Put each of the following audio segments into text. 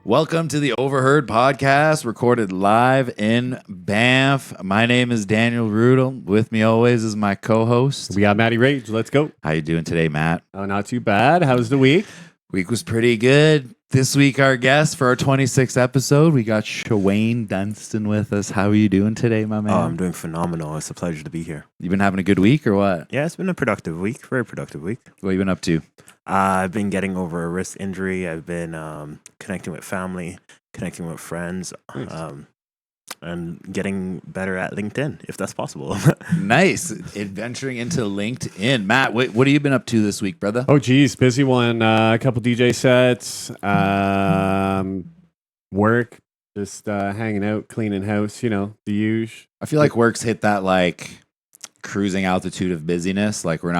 Welcome to the Overheard podcast, recorded live in Banff. My name is Daniel Rudel. With me always is my co-host. We got Matty Rage. Let's go. How you doing today, Matt? Oh, not too bad. How's the week? Week was pretty good. This week, our guest for our 26th episode, we got Shawayne Dunston with us. How are you doing today, my man? Oh, I'm doing phenomenal. It's a pleasure to be here. You been having a good week or what? Yeah, it's been a productive week. Very productive week. What you been up to? I've been getting over a wrist injury. I've been connecting with family, connecting with friends, Nice. and getting better at LinkedIn, if that's possible. Nice. Adventuring into LinkedIn. Matt, what have you been up to this week, brother? Oh, geez. Busy one. A couple DJ sets. Work. Just hanging out, cleaning house. You know, the usual. I feel like work's hit that like cruising altitude of busyness. Like we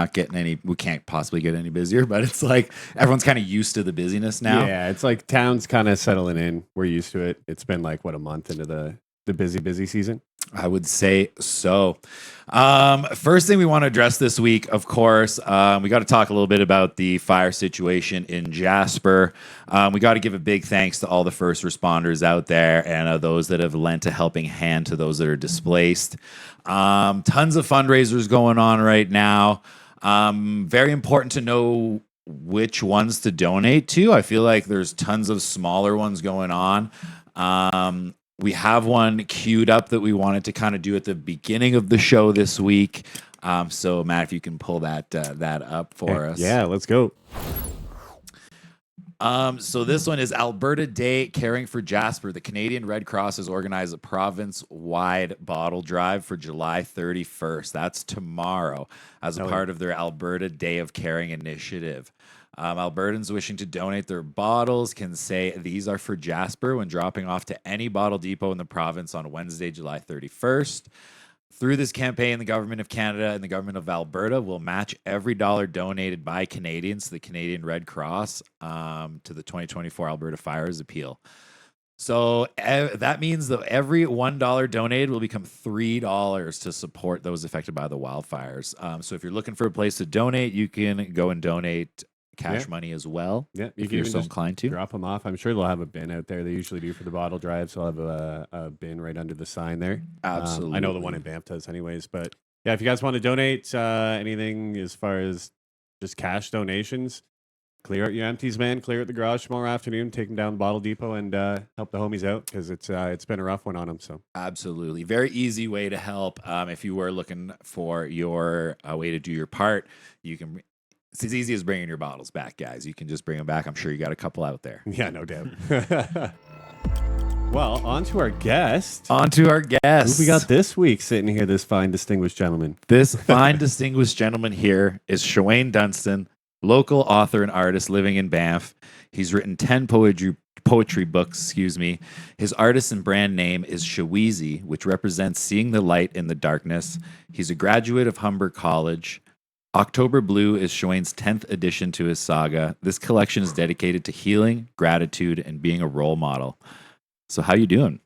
can't possibly get any busier, but it's like everyone's kind of used to the busyness now. Yeah, it's like town's kind of settling in. We're used to it. It's been like, a month into the busy season? I would say so. First thing we want to address this week, of course, we got to talk a little bit about the fire situation in Jasper. We got to give a big thanks to all the first responders out there and those that have lent a helping hand to those that are displaced. Tons of fundraisers going on right now. Very important to know which ones to donate to. I feel like there's tons of smaller ones going on. We have one queued up that we wanted to kind of do at the beginning of the show this week. So, Matt, if you can pull that up for us. Yeah, let's go. So this one is Alberta Day Caring for Jasper. The Canadian Red Cross has organized a province-wide bottle drive for July 31st. That's tomorrow as a part of their Alberta Day of Caring initiative. Albertans wishing to donate their bottles can say these are for Jasper when dropping off to any bottle depot in the province on Wednesday, July 31st. Through this campaign, the Government of Canada and the Government of Alberta will match every dollar donated by Canadians to the Canadian Red Cross to the 2024 Alberta Fires Appeal. So that means that every $1 donated will become $3 to support those affected by the wildfires. So if you're looking for a place to donate, you can go and donate cash money as well. Yeah, if you're so inclined to drop them off. I'm sure they'll have a bin out there. They usually do for the bottle drive, so I'll have a bin right under the sign there. Absolutely. I know the one in Banff does anyways, but yeah, if you guys want to donate anything as far as just cash donations, clear out your empties, man. Clear out the garage tomorrow afternoon, take them down to Bottle Depot and help the homies out because it's been a rough one on them. So absolutely, very easy way to help. If you were looking for your way to do your part, you can. It's as easy as bringing your bottles back, guys. You can just bring them back. I'm sure you got a couple out there. Yeah, no doubt. Well, on to our guest. Who we got this week sitting here, this fine, distinguished gentleman? This fine, distinguished gentleman here is Shawayne Dunston, local author and artist living in Banff. He's written 10 poetry books, His artist and brand name is Shaweezy, which represents seeing the light in the darkness. He's a graduate of Humber College. October Blue is Shawayne's 10th addition to his saga. This collection is dedicated to healing, gratitude, and being a role model. So how you doing?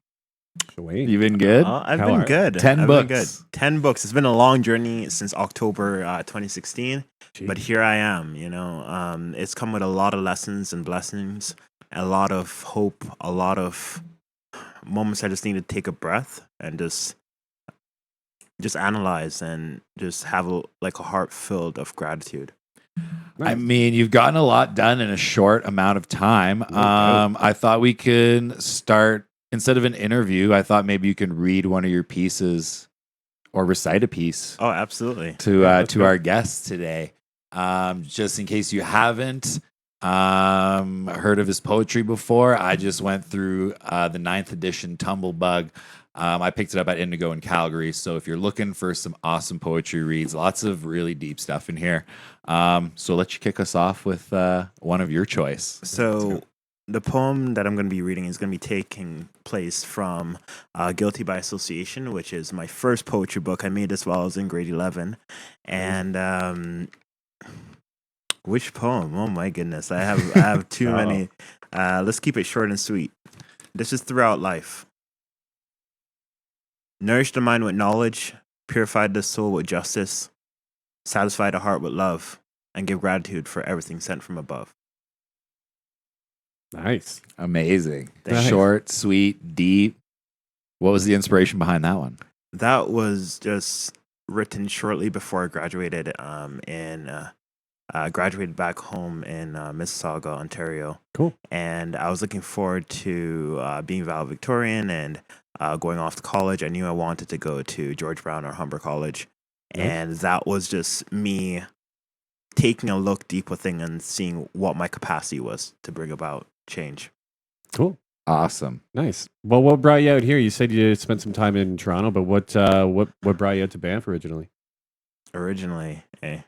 Shawayne. You been good? I've been good. 10 I've books. been good. 10 books. It's been a long journey since October 2016, but here I am. It's come with a lot of lessons and blessings, a lot of hope, a lot of moments I just need to take a breath and just analyze and just have a heart filled of gratitude. I mean, you've gotten a lot done in a short amount of time. I thought we could start, instead of an interview, I thought maybe you can read one of your pieces or recite a piece. Oh, absolutely. To our guests today. Just in case you haven't heard of his poetry before, I just went through the 9th edition Tumblebug. I picked it up at Indigo in Calgary. So if you're looking for some awesome poetry reads, lots of really deep stuff in here. So let you kick us off with one of your choice. So the poem that I'm going to be reading is going to be taking place from Guilty by Association, which is my first poetry book. I made this while I was in grade 11. And which poem? Oh my goodness. I have too many. Let's keep it short and sweet. This is throughout life. Nourish the mind with knowledge, purify the soul with justice, satisfy the heart with love, and give gratitude for everything sent from above. Nice. Amazing. Nice. Short, sweet, deep. What was the inspiration behind that one? That was just written shortly before I graduated. Graduated back home in Mississauga, Ontario. Cool. And I was looking forward to being valedictorian and going off to college. I knew I wanted to go to George Brown or Humber College. Nice. And that was just me taking a look deep within and seeing what my capacity was to bring about change. Cool. Awesome. Nice. Well, what brought you out here? You said you spent some time in Toronto, but what brought you out to Banff originally? I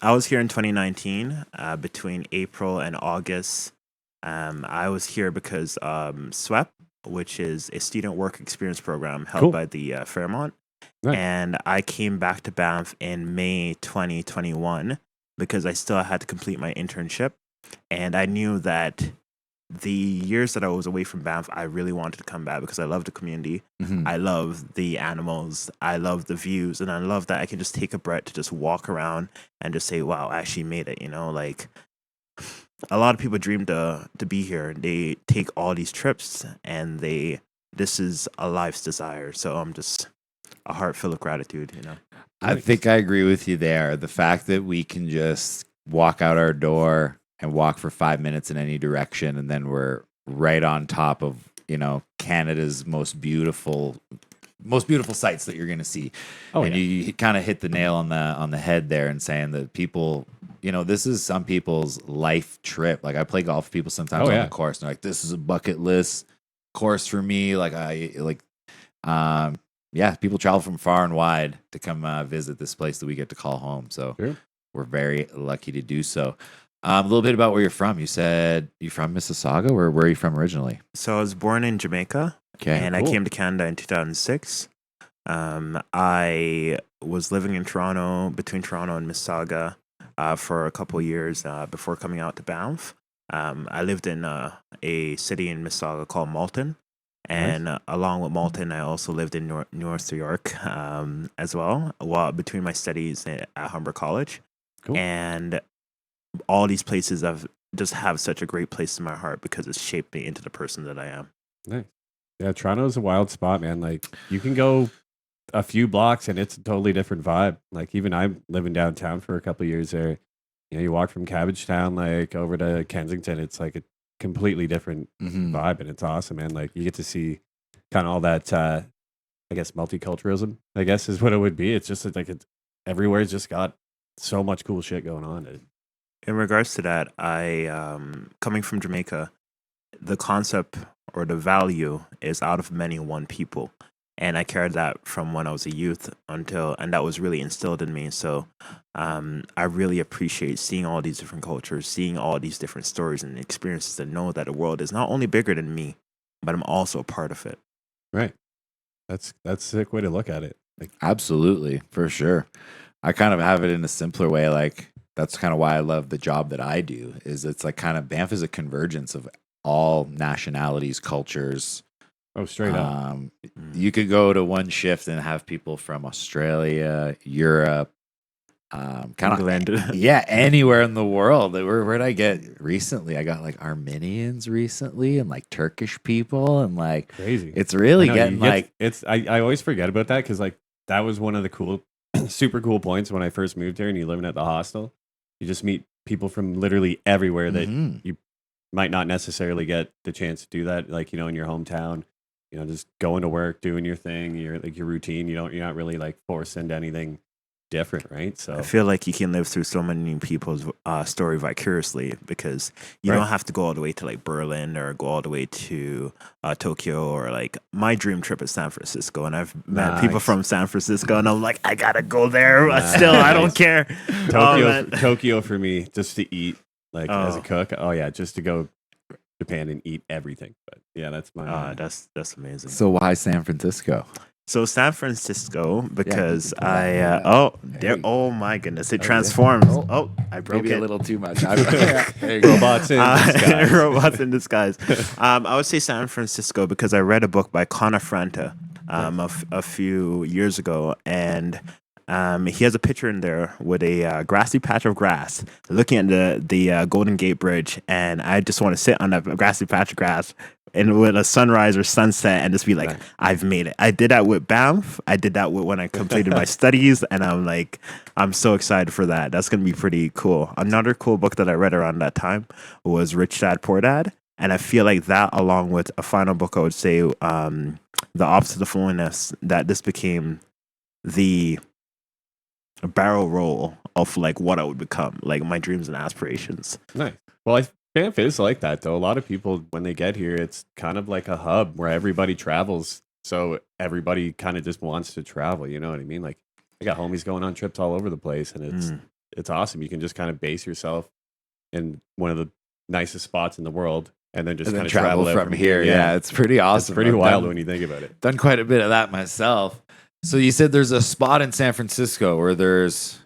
was here in 2019, between April and August. I was here because SWEP, which is a student work experience program held Cool. by the Fairmont. Nice. And I came back to Banff in May 2021 because I still had to complete my internship. And I knew that the years that I was away from Banff, I really wanted to come back because I love the community. Mhm. I love the animals. I love the views. And I love that I can just take a breath to just walk around and just say, wow, I actually made it. You know, like a lot of people dream to be here. They take all these trips and this is a life's desire. So I'm just a heart full of gratitude, you know. I think I agree with you there. The fact that we can just walk out our door and walk for 5 minutes in any direction, and then we're right on top of, Canada's most beautiful sights that you're going to see. Oh, and yeah. you kind of hit the nail on the head there and saying that people, this is some people's life trip. Like I play golf with people sometimes Oh, on yeah. the course, and they're like, this is a bucket list course for me. People travel from far and wide to come visit this place that we get to call home. So Sure. we're very lucky to do so. A little bit about where you're from. You said you're from Mississauga. Where are you from originally? So I was born in Jamaica. Okay. And cool. I came to Canada in 2006. I was living in Toronto, between Toronto and Mississauga, for a couple of years before coming out to Banff. I lived in a city in Mississauga called Malton. And along with Malton, I also lived in North New York as well, between my studies at Humber College. Cool. And all these places just have such a great place in my heart because it's shaped me into the person that I am. Nice. Yeah, Toronto's a wild spot, man. Like you can go a few blocks and it's a totally different vibe. Like even I'm living downtown for a couple of years there. You walk from Cabbagetown like over to Kensington, it's like a completely different Mhm. vibe, and it's awesome, man. Like you get to see kind of all that I guess multiculturalism, I guess is what it would be. It's just like it's everywhere's just got so much cool shit going on. In regards to that, coming from Jamaica, the concept or the value is out of many one people. And I carried that from when I was a youth and that was really instilled in me. So I really appreciate seeing all these different cultures, seeing all these different stories and experiences, and know that the world is not only bigger than me, but I'm also a part of it. Right. That's a sick way to look at it. Like, Absolutely, for sure. I kind of have it in a simpler way. Like that's kind of why I love the job that I do. Is it's like kind of Banff is a convergence of all nationalities, cultures. oh, straight up. You could go to one shift and have people from Australia, Europe, England. anywhere in the world. Where'd I get recently? I got like Armenians recently, and like Turkish people, and like Crazy. it's really I know, getting you get- like it's I always forget about that because like that was one of the cool super cool points when I first moved here and you're living at the hostel. You just meet people from literally everywhere that Mhm. might not necessarily get the chance to do that, like in your hometown. Just going to work, doing your thing, your routine. You're not really like forced into anything different, right? So I feel like you can live through so many people's story vicariously because you Right. don't have to go all the way to like Berlin or go all the way to Tokyo, or like my dream trip is San Francisco, and I've met people Nice. from San Francisco, and I'm like, I gotta go there, but still I don't care. Oh, man. Tokyo for me, just to eat like as a Oh. cook. Oh yeah, just to go Japan and eat everything. But yeah, that's my That's amazing. So why San Francisco? So San Francisco, because pull that thing there, Hey. oh my goodness, it Oh, yeah. transforms. Oh. Oh, I broke Maybe it. a little too much. There you go. robots in disguise. Robots in disguise. I would say San Francisco because I read a book by Connor Franta a few years ago, and he has a picture in there with a grassy patch of grass, looking at the Golden Gate Bridge, and I just want to sit on that grassy patch of grass and with a sunrise or sunset and just be like, Nice. I've made it. I did that with Banff. I did that when I completed my studies, and I'm so excited for that. That's gonna be pretty cool. Another cool book that I read around that time was Rich Dad Poor Dad, and I feel like that, along with a final book, I would say, The Opposite of Loneliness, that this became the barrel roll of like what I would become, like my dreams and aspirations. Nice. Well, Banff is like that though. A lot of people when they get here, it's kind of like a hub where everybody travels. So everybody kind of just wants to travel. You know what I mean? Like I got homies going on trips all over the place, and it's awesome. You can just kind of base yourself in one of the nicest spots in the world, and then just And kind then of travel out from here. Yeah, it's pretty awesome. It's pretty I've wild done- when you think about it. Done quite a bit of that myself. So you said there's a spot in San Francisco where there's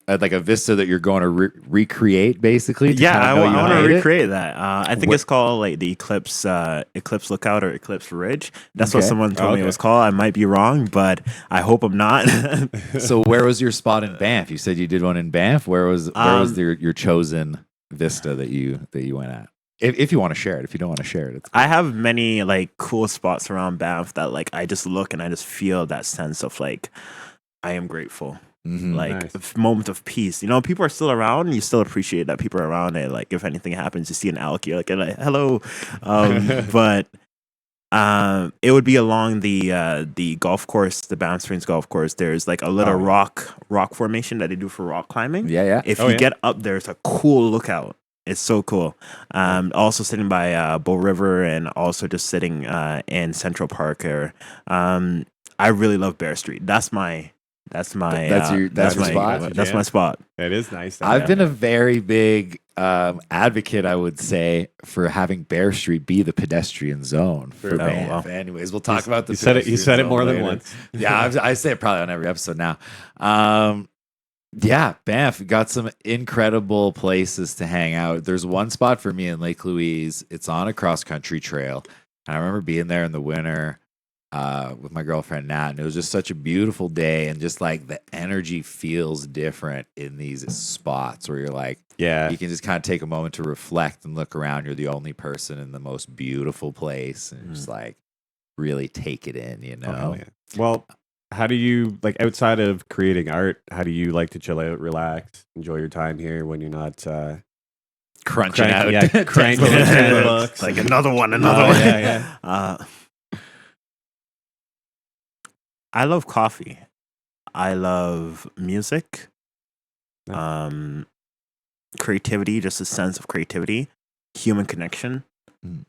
like a vista that you're going to recreate, basically. To Yeah, kinda I know you want to made it? recreate that. I think What- it's called like the Eclipse Lookout or Eclipse Ridge. That's what Okay. someone told me Okay. it was called. I might be wrong, but I hope I'm not. So where was your spot in Banff? You said you did one in Banff. Where was your chosen vista that you went at? If you want to share it. If you don't want to share it, it's I have many like cool spots around Banff that like I just look and I just feel that sense of like I am grateful. Mhm. Like Nice. a moment of peace. You know, people are still around and you still appreciate that people are around, and like if anything happens, you see an elk, you're like hello. But it would be along the golf course, the Banff Springs golf course. There's like a little rock formation that they do for rock climbing. yeah. If Oh, you yeah. get up there, it's a cool lookout. It's so cool. Also sitting by Bow River, and also just sitting in Central Park. I really love Bear Street. That's my That's your spot? That's my spot. It is nice. I've been a very big advocate, I would say, for having Bear Street be the pedestrian zone for Oh, Banff. wow. Anyways, we'll talk about the You said it. You pedestrian said it zone more than later. once. Yeah, I say it probably on every episode now. Yeah, Banff got some incredible places to hang out. There's one spot for me in Lake Louise. It's on a cross country trail. And I remember being there in the winter with my girlfriend Nat, and it was just such a beautiful day. And just like the energy feels different in these spots where you're like, Yeah. you can just kind of take a moment to reflect and look around. You're the only person in the most beautiful place, and just like really take it in, you know? Oh, hell yeah. Well, how do you like outside of creating art? How do you like to chill out, relax, enjoy your time here when you're not Crunching Crank- out, yeah, cranking out 10 bucks. Like another one. Yeah. I love coffee. I love music. Nice. Creativity, just a sense of creativity, human connection, Mm.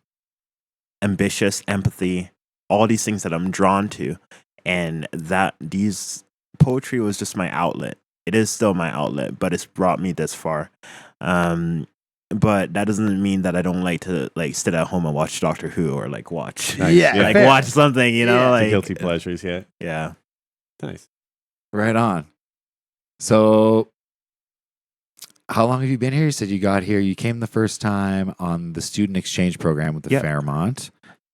ambitious, empathy, all these things that I'm drawn to. And these poetry was just my outlet. It is still my outlet, but it's brought me this far. But that doesn't mean that I don't like to like sit at home and watch Doctor Who or like watch Nice. Yeah, like fair. watch something, you know, Yeah. like guilty pleasures, yeah. yeah. Nice. Right on. So, how long have you been here? You said you got here. You came the first time on the student exchange program with the Yep. Fairmont.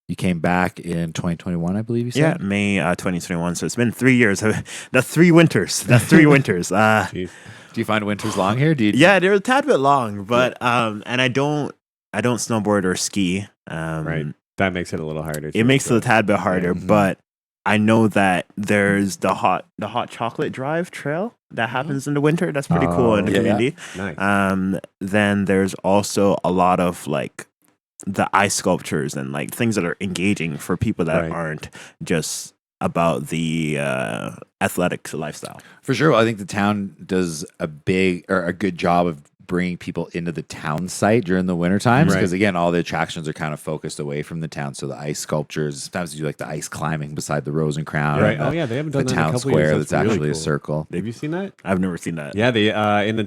You came back in 2021, I believe you Yeah, said. May 2021. So it's been 3 years. That's 3 winters. That's 3 winters. Jeez. Do you find winters long here? Do you? Yeah, they're a tad bit long, but and I don't snowboard or ski. Right. That makes it a little harder. It makes it a tad bit harder, Mhm. but I know that there's the hot chocolate drive trail that happens in the winter. That's pretty cool in the Oh, yeah. community. Nice. Then there's also a lot of like the ice sculptures and like things that are engaging for people that Right. aren't just about the athletic lifestyle. For sure. I think the town does a good job of bringing people into the town site during the winter times, Right. because again, all the attractions are kind of focused away from the town. So the ice sculptures, sometimes you do like the ice climbing beside the Rose and Crown. Right. and Oh yeah, they haven't the done that in a town couple square years. that's actually really a cool. circle. Have you seen that? I've never seen that. Yeah, they in the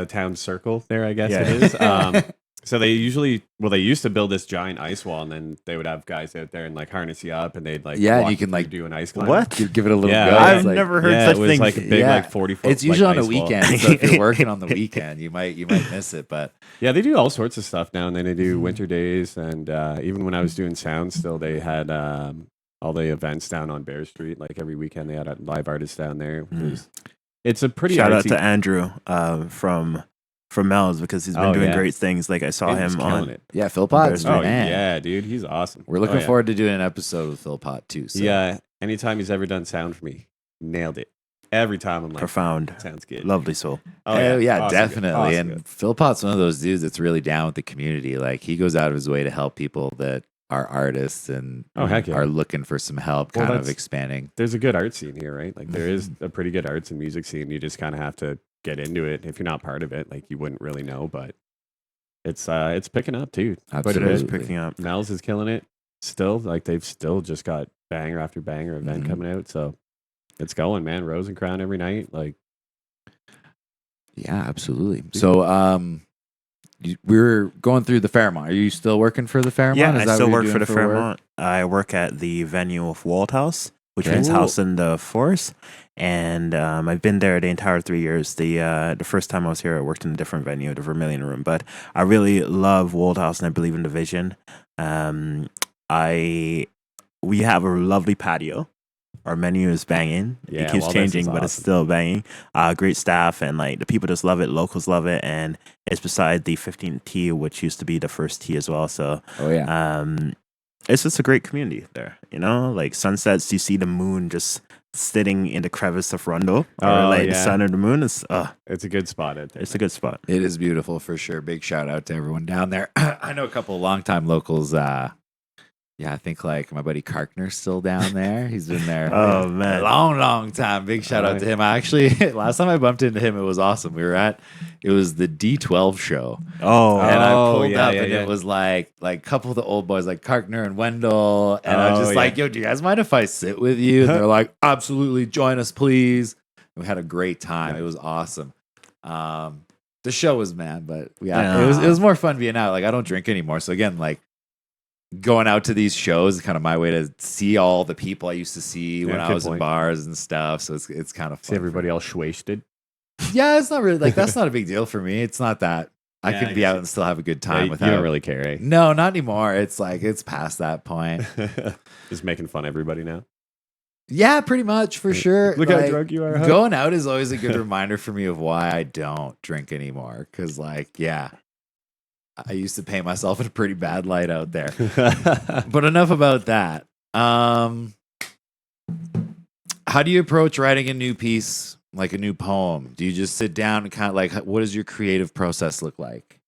town circle there, I guess Yeah. it is. So they used to build this giant ice wall, and then they would have guys out there and like harness you up, and they'd like Yeah, and walk you can, through, like, do an ice climb. What? Give it a little Yeah, go. I've It's like- never heard Yeah, such it was things. like a big Yeah. like 40-foot. It's usually like, on a ice wall. weekend, so if you're working on the weekend, you might miss it. But Yeah, they do all sorts of stuff now, and then they Mm-hmm. do winter days, and even when I was doing sound, still they had all the events down on Bear Street. Like every weekend, they had a live artist down there. Mm. It's a pretty Shout out artsy- to Andrew from Mel's because he's been doing yeah. great things. Like I saw He's him killing on. it. Yeah, Philpott's Oh, Oh man. yeah, dude, he's awesome. We're looking Oh, yeah. forward to doing an episode with Philpott too. So. Yeah, anytime he's ever done sound for me, nailed it. Every time I'm like, Profound, sounds good. lovely soul. Oh Yeah, Awesome good. definitely. Awesome And good. Philpott's one of those dudes that's really down with the community. Like he goes out of his way to help people that are artists and Oh, heck yeah. are looking for some help, Well, kind of that's- expanding. There's a good art scene here, right? Like there is a pretty good arts and music scene. You just kind of have to get into it. If you're not part of it, like you wouldn't really know. But it's picking up too. Quite a It is bit. Absolutely. picking up. Mel's is killing it still. Like they've still just got banger after banger event Mhm. coming out. So it's going, man. Rose and Crown every night. Like Yeah, absolutely. So, we were going through the Fairmont. Are you still working for the Fairmont? Yeah, Is I that still what work you're for the doing work? Fairmont. I work at the venue of Wald House, which Okay. means Cool. House in the Forest. And I've been there the entire 3 years. The first time I was here, I worked in a different venue, the Vermilion Room. But I really love Wald House, and I believe in the vision. We have a lovely patio. Our menu is banging. Yeah, It keeps Wald House is changing, but it's awesome. still banging. Great staff, and like the people just love it. Locals love it, and it's beside the 15th tee, which used to be the first tee as well. So Oh yeah. it's just a great community there, you know, like sunsets, you see the moon just sitting in the crevice of Rundle or Oh, like the yeah. sun or the moon. It's it's a good spot out there. it's a good spot. It is beautiful for sure. Big shout out to everyone down there. I know a couple of longtime locals. Yeah, I think like my buddy Karkner's still down there. He's been there Oh a man. long time. Big shout out to him. I actually last time I bumped into him, it was awesome. It was the D12 show. Oh, And I Oh, pulled yeah, up yeah, and yeah. it was like a couple of the old boys like Karkner and Wendell. And I was Oh, just yeah. like, yo, do you guys mind if I sit with you? And they're like, absolutely, join us, please. We had a great time. It was awesome. The show was mad, but Yeah. it was more fun being out. Like I don't drink anymore. So again, like going out to these shows is kind of my way to see all the people I used to see when Yeah, I good was in point. bars and stuff. So it's kind of fun. See everybody else wasted. Yeah, it's not really like that's not a big deal for me. It's not that I Yeah, can I be guess out and still have a good time You without. don't really care, eh? No, not anymore. It's like it's past that point. Just making fun of everybody now. Yeah, pretty much for sure. Look how Like, drunk you are. Huh? Going out is always a good reminder for me of why I don't drink anymore. Because, like, yeah, I used to paint myself in a pretty bad light out there. But enough about that. How do you approach writing a new piece, like a new poem? Do you just sit down and kind of like, what does your creative process look like?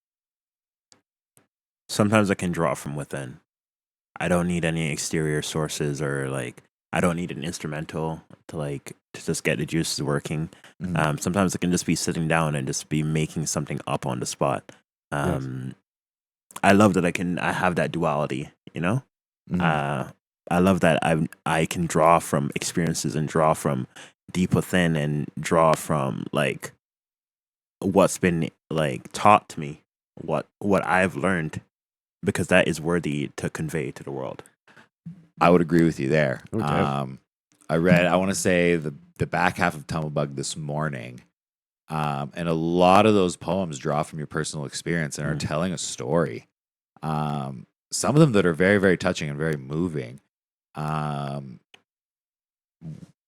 sometimes I can draw from within. I don't need any exterior sources or like I don't need an instrumental to just get the juices working. Mhm. Sometimes I can just be sitting down and just be making something up on the spot. I love that I have that duality, you know? Mhm. I love that I can draw from experiences and draw from deep within and draw from like what's been like taught to me, what I've learned, because that is worthy to convey to the world. I would agree with you there. Okay. I read, I want to say the back half of Tumblebug this morning. And a lot of those poems draw from your personal experience and are telling a story. Some of them that are very, very touching and very moving.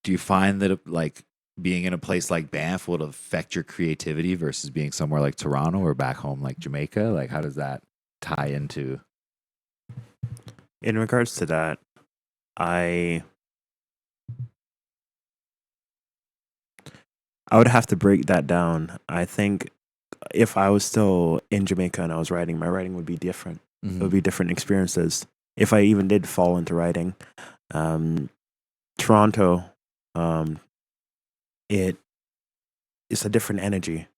Do you find that like being in a place like Banff would affect your creativity versus being somewhere like Toronto or back home like Jamaica? Like, how does that tie into? In regards to that, I would have to break that down. I think if I was still in Jamaica and I was writing, my writing would be different. It would be different experiences. If I even did fall into writing, Toronto, it's a different energy.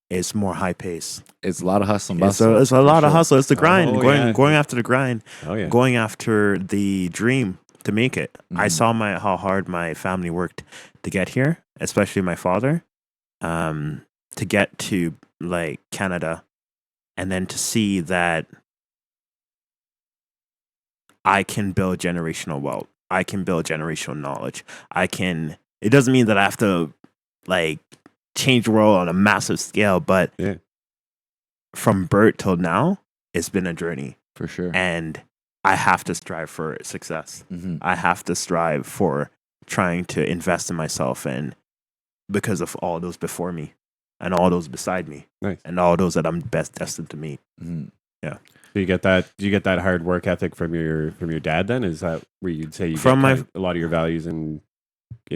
It's more high pace. It's a lot of hustle and bustle. So it's a lot of sure. hustle. It's the grind. Oh, going yeah. going after the grind. Oh yeah. Going after the dream to make it. I Mhm. saw how hard my family worked to get here, especially my father, to get to like Canada, and then to see that I can build generational wealth. I can build generational knowledge. It doesn't mean that I have to like change the world on a massive scale, but Yeah. from birth till now, it's been a journey. For sure. And I have to strive for success. Mm-hmm. I have to strive for trying to invest in myself, and because of all those before me and all those beside me Nice. and all those that I'm best destined to meet. Mm-hmm. Do you get that? Do you get that hard work ethic from your dad? Then is that where you'd say you From get my- kind of a lot of your values in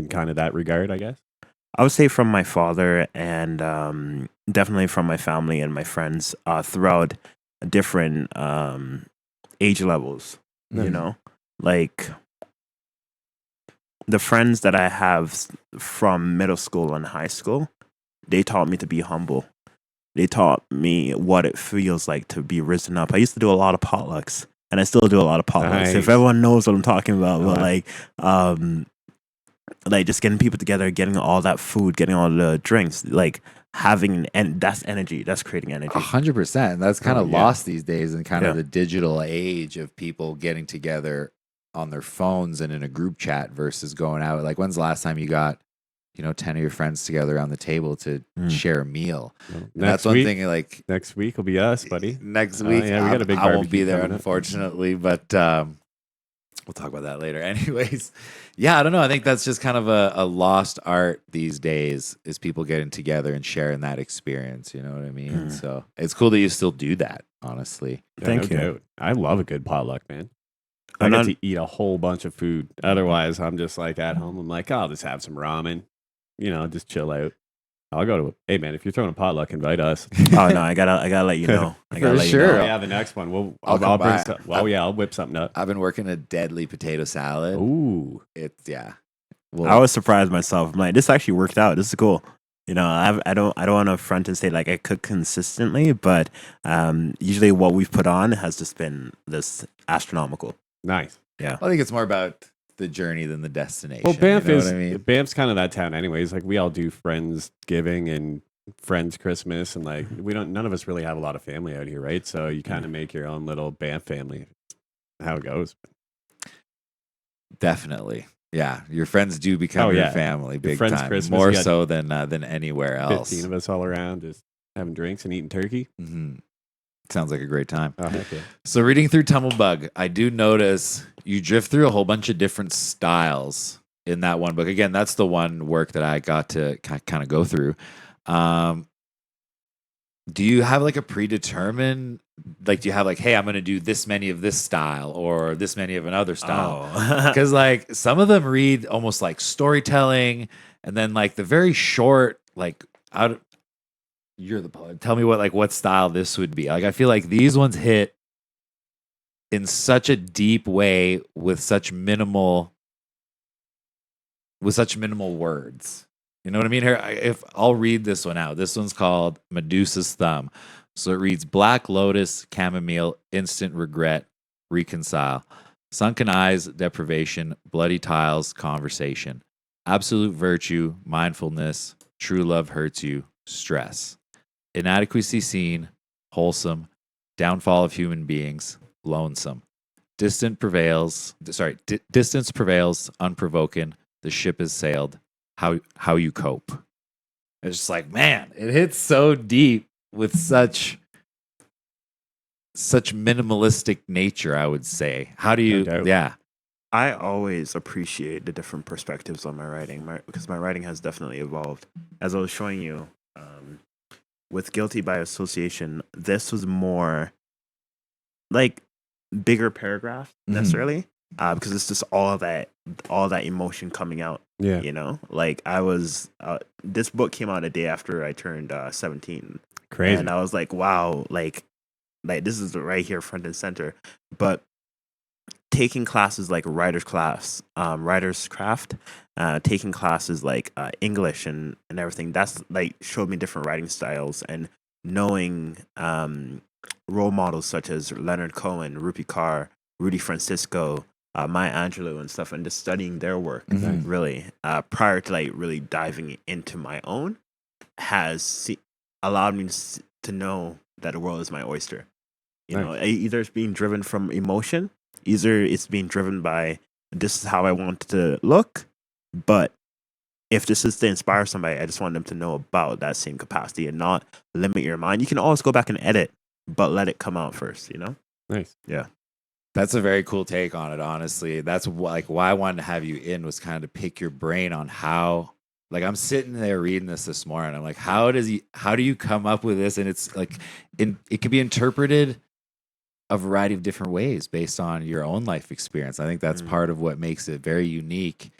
kind of that regard? I guess. I would say from my father, and definitely from my family and my friends throughout different age levels. You Mhm. know, like the friends that I have from middle school and high school, they taught me to be humble. They taught me what it feels like to be risen up. I used to do a lot of potlucks, and I still do a lot of potlucks. Nice. If everyone knows what I'm talking about, but Uh-huh. like just getting people together, getting all that food, getting all the drinks, like having, and that's energy. That's creating energy. 100%. That's kind of yeah. lost these days in kind of Yeah. the digital age of people getting together on their phones and in a group chat versus going out. Like, when's the last time you got, 10 of your friends together around the table to share a meal? Well, And that's one thing. Like Next week will be us, buddy. next Oh, week, yeah, we got a big I won't barbecue be there coming up. unfortunately, but we'll talk about that later. Anyways, yeah, I don't know. I think that's just kind of a lost art these days, is people getting together and sharing that experience. You know what I mean? Mm. So it's cool that you still do that. Honestly, Thank you. doubt. I love a good potluck, man. I I'm get not- to eat a whole bunch of food. Otherwise, I'm just like at home. I'm like, I'll just have some ramen. Just chill out. I'll go to. Hey, man, if you're throwing a potluck, invite us. Oh no, I gotta let you know. I gotta For let sure. You know. Yeah, the next one. I'll come I'll bring by. stuff. Well, yeah, I'll whip something up. I've been working a deadly potato salad. Ooh, It's yeah. I was surprised myself. I'm like, this actually worked out. This is cool. I don't want to front and say like I cook consistently, but usually what we've put on has just been this astronomical. nice. I think it's more about the journey than the destination. Well, Banff you know is. what I mean? Banff's kind of that town, anyways. Like we all do Friendsgiving and Friends Christmas, and like we don't. None of us really have a lot of family out here, right? So you kind of make your own little Banff family. How it goes. Definitely. Yeah, your friends do become Oh, your yeah. family big friends' time, Christmas, more you got so than anywhere else. 15 of us all around, just having drinks and eating turkey. hmm Sounds like a great time. Oh, heck yeah. So reading through Tumblebug, I do notice you drift through a whole bunch of different styles in that one book. Again, that's the one work that I got to kind of go through. Do you have like a predetermined, like, do you have like, hey, I'm going to do this many of this style or this many of another style? Oh. Because like some of them read almost like storytelling, and then like the very short, like you're the poet. Tell me what style this would be. Like I feel like these ones hit in such a deep way with such minimal words. You know what I mean? Here, if I'll read this one out. This one's called Medusa's Thumb. So it reads: Black Lotus, chamomile, instant regret, reconcile, sunken eyes, deprivation, bloody tiles, conversation, absolute virtue, mindfulness, true love hurts you, stress, inadequacy seen, wholesome, downfall of human beings, lonesome, distance prevails, unprovoking, the ship is sailed, how you cope. It's just like, man, it hits so deep with such minimalistic nature, I would say. How do you, No doubt. yeah. I always appreciate the different perspectives on my writing, because my writing has definitely evolved. As I was showing you, with Guilty by Association, this was more like bigger paragraph Mhm. necessarily, because it's just all that emotion coming out. Yeah. Like I was. This book came out a day after I turned 17, Crazy. and I was like, wow, like this is right here, front and center. But taking classes like writer's craft, taking classes like English and everything, that's like showed me different writing styles, and knowing role models such as Leonard Cohen, Rupi Kaur, Rudy Francisco, Maya Angelou and stuff, and just studying their work Mhm. really prior to like really diving into my own has allowed me to know that the world is my oyster. Either it's being driven from emotion, either it's being driven by this is how I want it to look. But if this is to inspire somebody, I just want them to know about that same capacity and not limit your mind. You can always go back and edit, but let it come out first, Nice. Yeah. That's a very cool take on it, honestly. That's like why I wanted to have you in was kind of pick your brain on how. Like I'm sitting there reading this morning. I'm like, how do you come up with this? And it's like, it can be interpreted a variety of different ways based on your own life experience. I think that's part of what makes it very unique,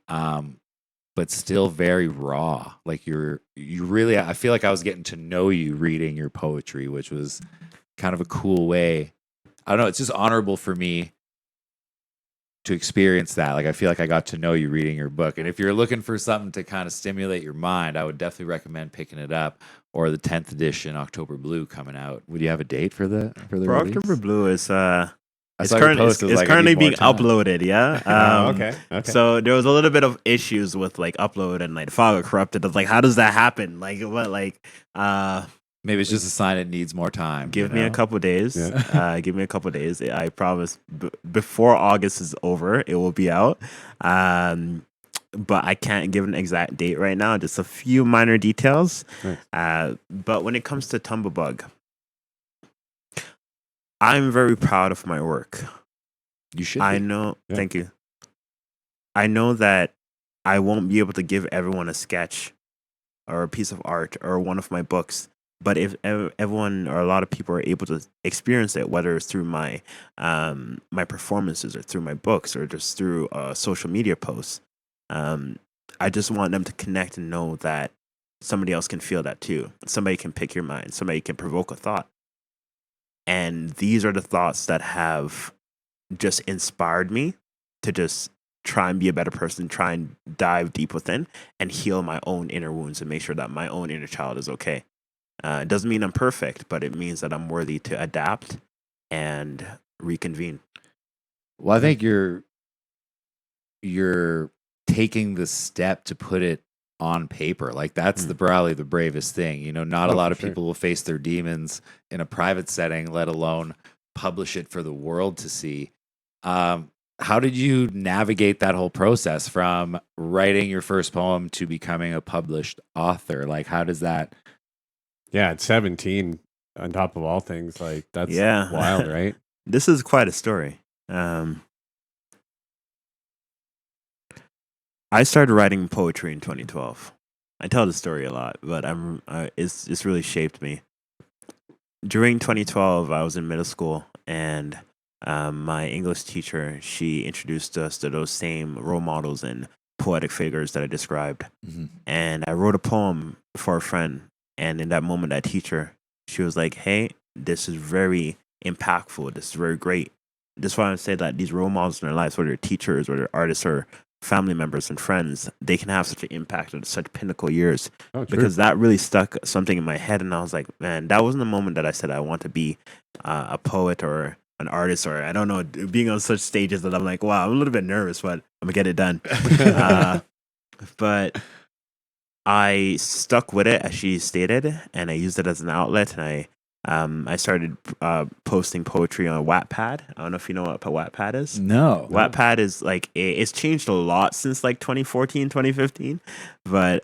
but still very raw. Like you really, I feel like I was getting to know you reading your poetry, which was kind of a cool way. I don't know. It's just honorable for me to experience that. Like I feel like I got to know you reading your book. And if you're looking for something to kind of stimulate your mind, I would definitely recommend picking it up. Or the 10th edition, October Blue, coming out. Would you have a date for the release? October Blue is it's saw your post. It was it's like, I currently need more being time. uploaded. Yeah. Okay. So there was a little bit of issues with like upload and like the file got corrupted. It's like, how does that happen? Like what? Like Maybe it's just a sign it needs more time. give you me a know? couple days. Yeah. Give me a couple days. I promise. Before August is over, it will be out. But I can't give an exact date right now. Just a few minor details. Nice. But when it comes to Tumblebug, I'm very proud of my work. You should. I be. know. Yeah. Thank you. I know that I won't be able to give everyone a sketch or a piece of art or one of my books. But if everyone or a lot of people are able to experience it, whether it's through my my performances or through my books or just through social media posts, I just want them to connect and know that somebody else can feel that too. Somebody can pick your mind. Somebody can provoke a thought. And these are the thoughts that have just inspired me to just try and be a better person, try and dive deep within and heal my own inner wounds and make sure that my own inner child is okay. It doesn't mean I'm perfect, but it means that I'm worthy to adapt and reconvene. Well, I think you're taking the step to put it on paper. Like that's probably the bravest thing. You know, not a lot for of sure. people will face their demons in a private setting, let alone publish it for the world to see. How did you navigate that whole process from writing your first poem to becoming a published author? Like, how does that? Yeah, at 17, on top of all things, like that's Yeah. wild, right? This is quite a story. I started writing poetry in 2012. I tell the story a lot, but it's really shaped me. During 2012, I was in middle school, and my English teacher, she introduced us to those same role models and poetic figures that I described. And I wrote a poem for a friend, and in that moment, that teacher, she was like, "Hey, this is very impactful. This is very great." That's why I say that these role models in their lives, whether they're teachers, whether they're artists or family members and friends, they can have such an impact at such pinnacle years. Oh, true. Because that really stuck something in my head, and I was like, man, that wasn't the moment that I said I want to be a poet or an artist, or I don't know, being on such stages that I'm like, wow, I'm a little bit nervous, but I'm gonna get it done. But I stuck with it, as she stated, and I used it as an outlet, and I started posting poetry on Wattpad. I don't know if you know what Wattpad is. No. Wattpad is like it's changed a lot since like 2014, 2015, but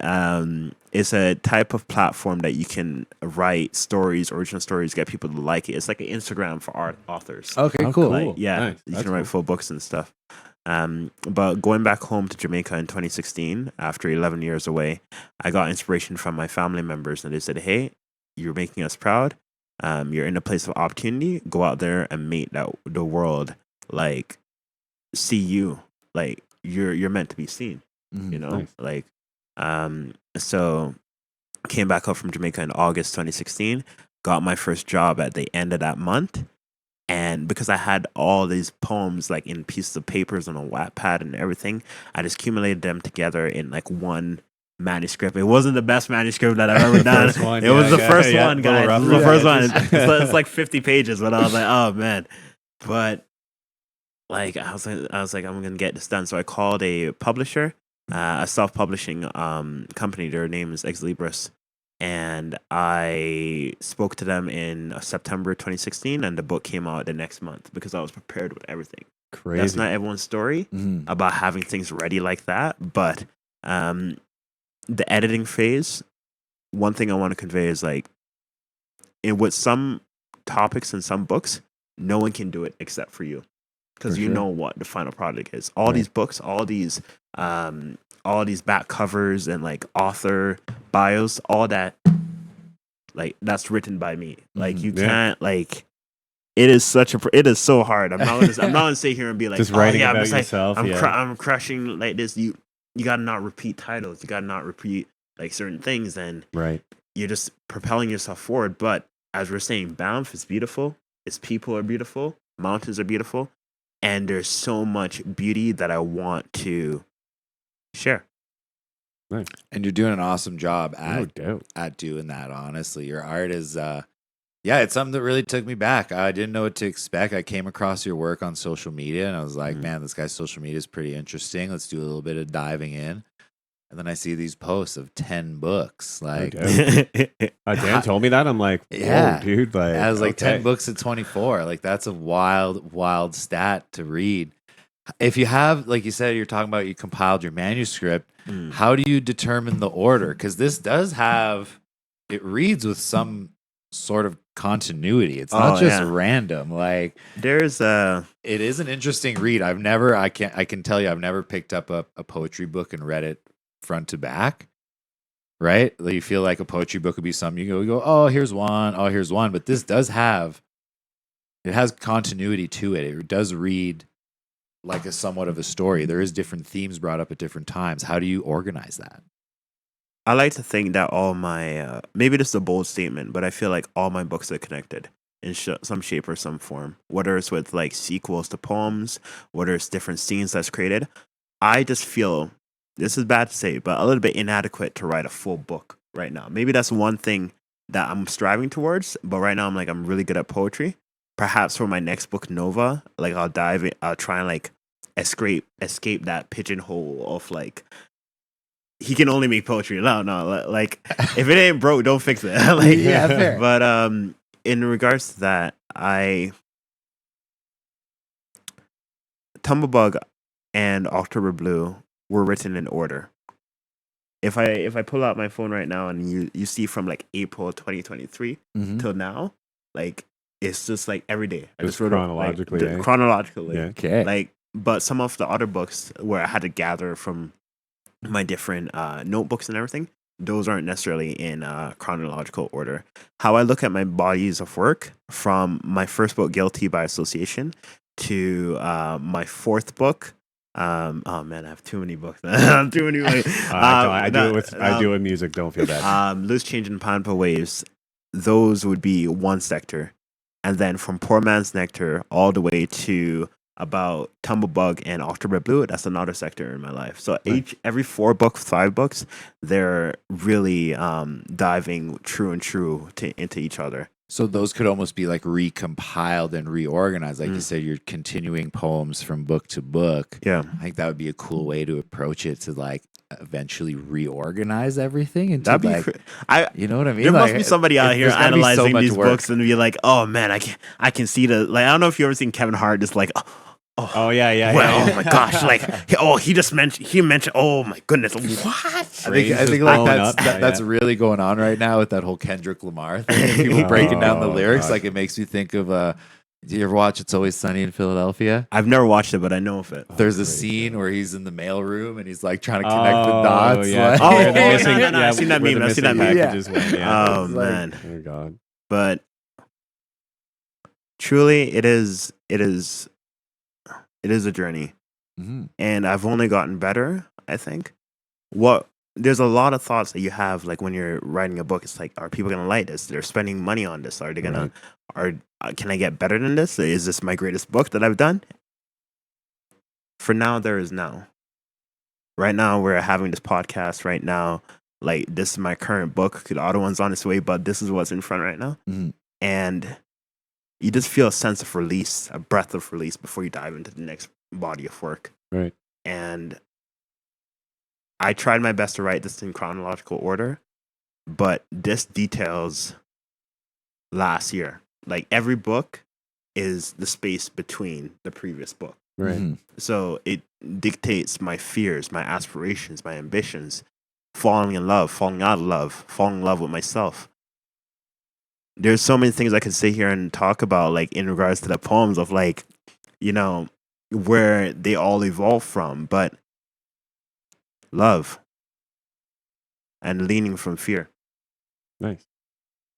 it's a type of platform that you can write stories, original stories, get people to like it. It's like an Instagram for art authors. Okay, Oh, cool. Like, yeah, Nice. you That's can write cool. full books and stuff. But going back home to Jamaica in 2016, after 11 years away, I got inspiration from my family members, and they said, "Hey, you're making us proud. You're in a place of opportunity. Go out there and make the world like see you. Like you're meant to be seen. You know, Nice. like so." Came back up from Jamaica in August 2016. Got my first job at the end of that month. And because I had all these poems like in pieces of papers on a Wattpad and everything, I just accumulated them together in like one manuscript. It wasn't the best manuscript that I've ever done. First one, It was yeah, the yeah, first yeah. one, Little guys. rough. It was the Yeah, first one. just- It's like 50 pages, but I was like, oh man. But like I was like, I'm gonna get this done. So I called a publisher, a self-publishing company. Their name is Ex Libris. And I spoke to them in September 2016, and the book came out the next month because I was prepared with everything. Crazy. That's not everyone's story about having things ready like that. But the editing phase, one thing I want to convey is like, with some topics and some books, no one can do it except for you. because For you sure. know what the final product is. All Right. these books, all these back covers and like author bios, all that, like that's written by me. Like you Yeah. can't like. It is it is so hard. I'm not gonna sit here and be like, Just oh writing yeah, about I'm just like, yourself. I'm yeah. I'm crushing like this. You gotta not repeat titles. You gotta not repeat like certain things, and Right. you're just propelling yourself forward. But as we're saying, Banff is beautiful. Its people are beautiful. Mountains are beautiful, and there's so much beauty that I want to share. And you're doing an awesome job No doubt. at doing that. Honestly, your art is, yeah, it's something that really took me back. I didn't know what to expect. I came across your work on social media, and I was like, man, this guy's social media is pretty interesting. Let's do a little bit of diving in. And then I see these posts of 10 books. Like, doubt. Dan told me that. I'm like, whoa, Yeah. dude. Like, I was like, okay. 10 books at 24. Like, that's a wild, wild stat to read. If you have, like you said, you're talking about you compiled your manuscript, how do you determine the order? Because this does have, it reads with some sort of continuity. It's not Oh, just yeah. random. Like, There's it is an interesting read. I can tell you, I've never picked up a poetry book and read it front to back. Right? Like, you feel like a poetry book would be something you go, oh, here's one. Oh, here's one. But this does have, it has continuity to it. It does read like a somewhat of a story. There is different themes brought up at different times. How do you organize that? I like to think that all my maybe this is a bold statement, but I feel like all my books are connected in some shape or some form. Whether it's with like sequels to poems, whether it's different scenes that's created. I just feel this is bad to say, but a little bit inadequate to write a full book right now. Maybe that's one thing that I'm striving towards. But right now, I'm really good at poetry. Perhaps for my next book, Nova, like I'll dive in, I'll try and like escape that pigeonhole of like he can only make poetry. No, like if it ain't broke, don't fix it. Like, Yeah, fair. But in regards to that, Tumblebug and October Blue were written in order. If I pull out my phone right now and you see from like April 2023 till now, like it's just like every day. I Just just wrote chronologically, eh? chronologically. Yeah. Okay. Like, but some of the other books where I had to gather from my different notebooks and everything, those aren't necessarily in chronological order. How I look at my bodies of work, from my first book, Guilty by Association, to my fourth book. Oh man, I have too many books. Too many. I do it with music. Don't feel bad. Loose Change and Pampa Waves. Those would be one sector, and then from Poor Man's Nectar all the way to about Tumblebug and October Blue, that's another sector in my life. So every 5 books, they're really diving true into each other. So those could almost be like recompiled and reorganized. Like you said, you're continuing poems from book to book. Yeah. I think that would be a cool way to approach it, to like eventually reorganize everything into That'd be like, you know what I mean? There Like, must be somebody out here there's gotta be so analyzing much these work. books and be like, oh man, I can see the, like, I don't know if you ever seen Kevin Hart just like, Oh yeah. well, yeah. oh my gosh, like, he mentioned, oh my goodness, what? I Brains think just like blown that's up. Yeah. that's really going on right now with that whole Kendrick Lamar thing. People breaking down the Oh, lyrics. God. Like, it makes me think of do you ever watch It's Always Sunny in Philadelphia? I've never watched it, but I know of it. There's a great, scene where he's in the mail room and he's like trying to connect the dots. Yeah. like- Oh, Where the no, missing- no, I've seen that where meme, the I've seen that missing meme. packages went, yeah. Oh It's like- man, Oh god. but truly, it is a journey. Mhm. And I've only gotten better, I think. There's a lot of thoughts that you have, like when you're writing a book. It's like, are people gonna like this? They're spending money on this. Are they gonna? Can I get better than this? Is this my greatest book that I've done? For now, there is now. Right now, we're having this podcast. Right now, like, this is my current book. The other one's on its way, but this is what's in front right now. Mhm. And you just feel a sense of release, a breath of release before you dive into the next body of work. Right. And I tried my best to write this in chronological order, but this details last year. Like, every book is the space between the previous book. Right. Mhm. So it dictates my fears, my aspirations, my ambitions, falling in love, falling out of love, falling in love with myself. There's so many things I could sit here and talk about, like, in regards to the poems of, like, you know, where they all evolve from, but love and leaning from fear. Nice.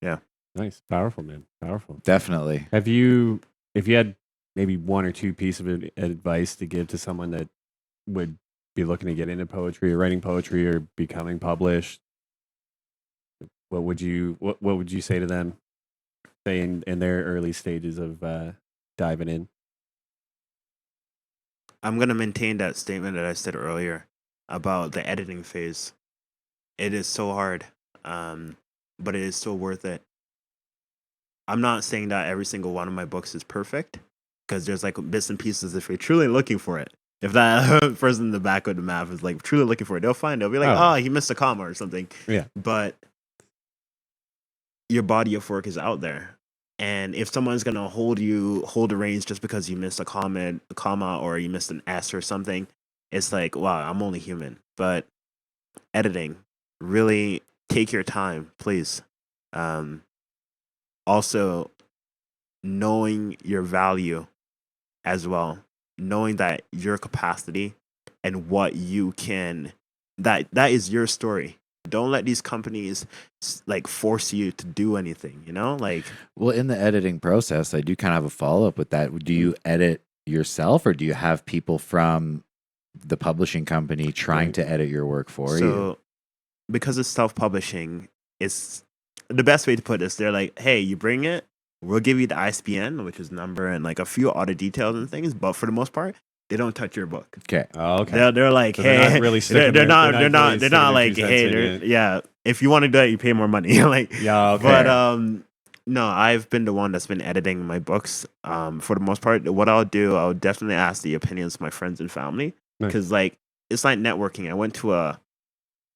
Yeah. Nice. Powerful, man. Powerful. Definitely. If you had maybe one or two pieces of advice to give to someone that would be looking to get into poetry or writing poetry or becoming published, what would you say to them, say in their early stages of diving in? I'm going to maintain that statement that I said earlier about the editing phase. It is so hard, but it is still worth it. I'm not saying that every single one of my books is perfect, because there's like bits and pieces if you're truly looking for it. If that person in the back of the map is like truly looking for it, they'll find it. They'll be like, Oh. oh, he missed a comma or something. Yeah. But your body of work is out there. And if someone's gonna hold the reins just because you missed a comma, or you missed an S or something, it's like, wow, I'm only human. But editing, really take your time, please. Also, knowing your value as well, knowing that your capacity and what you can, that is your story. Don't let these companies like force you to do anything, you know? Like, Well, in the editing process, I do kind of have a follow up with that. Do you edit yourself, or do you have people from the publishing company trying to edit your work for you? so because it's self-publishing, it's the best way to put this. They're like, hey, you bring it, we'll give you the ISBN, which is number, and like a few other details and things, but for the most part, they don't touch your book. Okay. Oh, okay. They're like, So hey, they're not really sticking they're their- not they're not really sticking their like, 2 cents hey, in they're, it. yeah. If you want to do that, you pay more money. Like, Yeah, okay. but no, I've been the one that's been editing my books. For the most part, what I'll do, I'll definitely ask the opinions of my friends and family, Nice. because like it's like networking. I went to a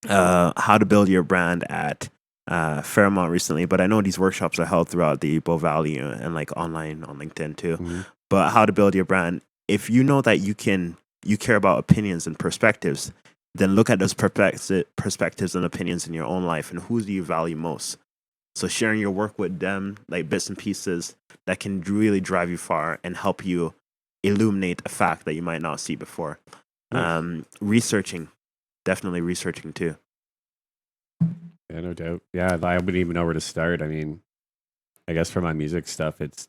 how to build your brand at Fairmont recently, but I know these workshops are held throughout the Bow Valley and like online on LinkedIn too. Mhm. But how to build your brand, if you know that you care about opinions and perspectives, then look at those perspectives and opinions in your own life, and who do you value most. So sharing your work with them, like bits and pieces that can really drive you far and help you illuminate a fact that you might not see before. Nice. Researching, definitely researching too. Yeah, no doubt. Yeah, I wouldn't even know where to start. I mean, I guess for my music stuff, it's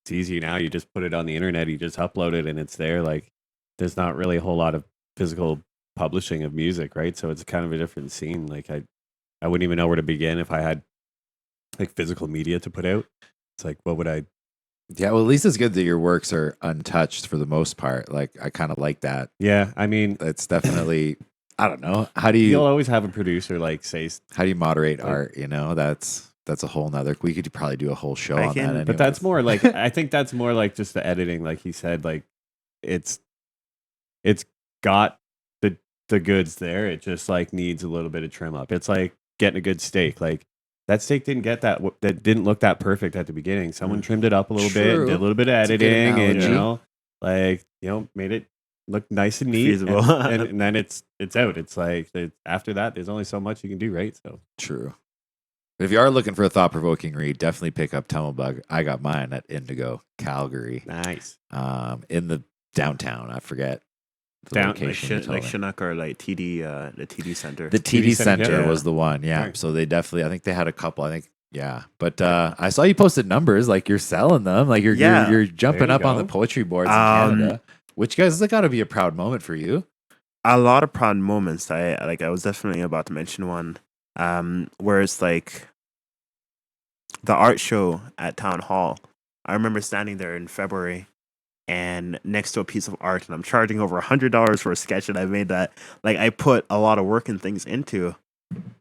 easy now. You just put it on the internet, you just upload it, and it's there. Like, there's not really a whole lot of physical publishing of music, right? So it's kind of a different scene. Like, I wouldn't even know where to begin if I had like physical media to put out. It's like, what would I? Yeah, well, at least it's good that your works are untouched for the most part. Like, I kind of like that. Yeah, I mean, It's definitely, I don't know. How do you'll you always have a producer like say, moderate like- art? You know, that's a whole nother. We could probably do a whole show I on can- that. but that's anyways. more like I think that's more like just the editing, like he said. Like, it's got the goods there. It just like needs a little bit of trim up. It's like getting a good steak. Like, that steak didn't get that didn't look that perfect at the beginning. Someone trimmed it up a little bit, True. did a little bit of That's a good editing, and analogy. made it look nice and neat. Feasible. And then it's out. It's like after that, there's only so much you can do, right? So True. But if you are looking for a thought provoking read, definitely pick up Tumblebug. I got mine at Indigo, Calgary, nice. in the downtown. I forget the Down- location. you told like me. Chinook or like TD, the TD Center. The TD TD Center, Center yeah. was the one, yeah. Right. So they definitely, I think they had a couple. I think, yeah. But I saw you posted numbers, like you're selling them, like you're Yeah. you're jumping There you up on the go. poetry boards in Um, Canada. Which, guys, this got to be a proud moment for you. A lot of proud moments. I was definitely about to mention one, where it's like the art show at Town Hall. I remember standing there in February and next to a piece of art, and I'm charging over $100 for a sketch that I made that like I put a lot of work and things into,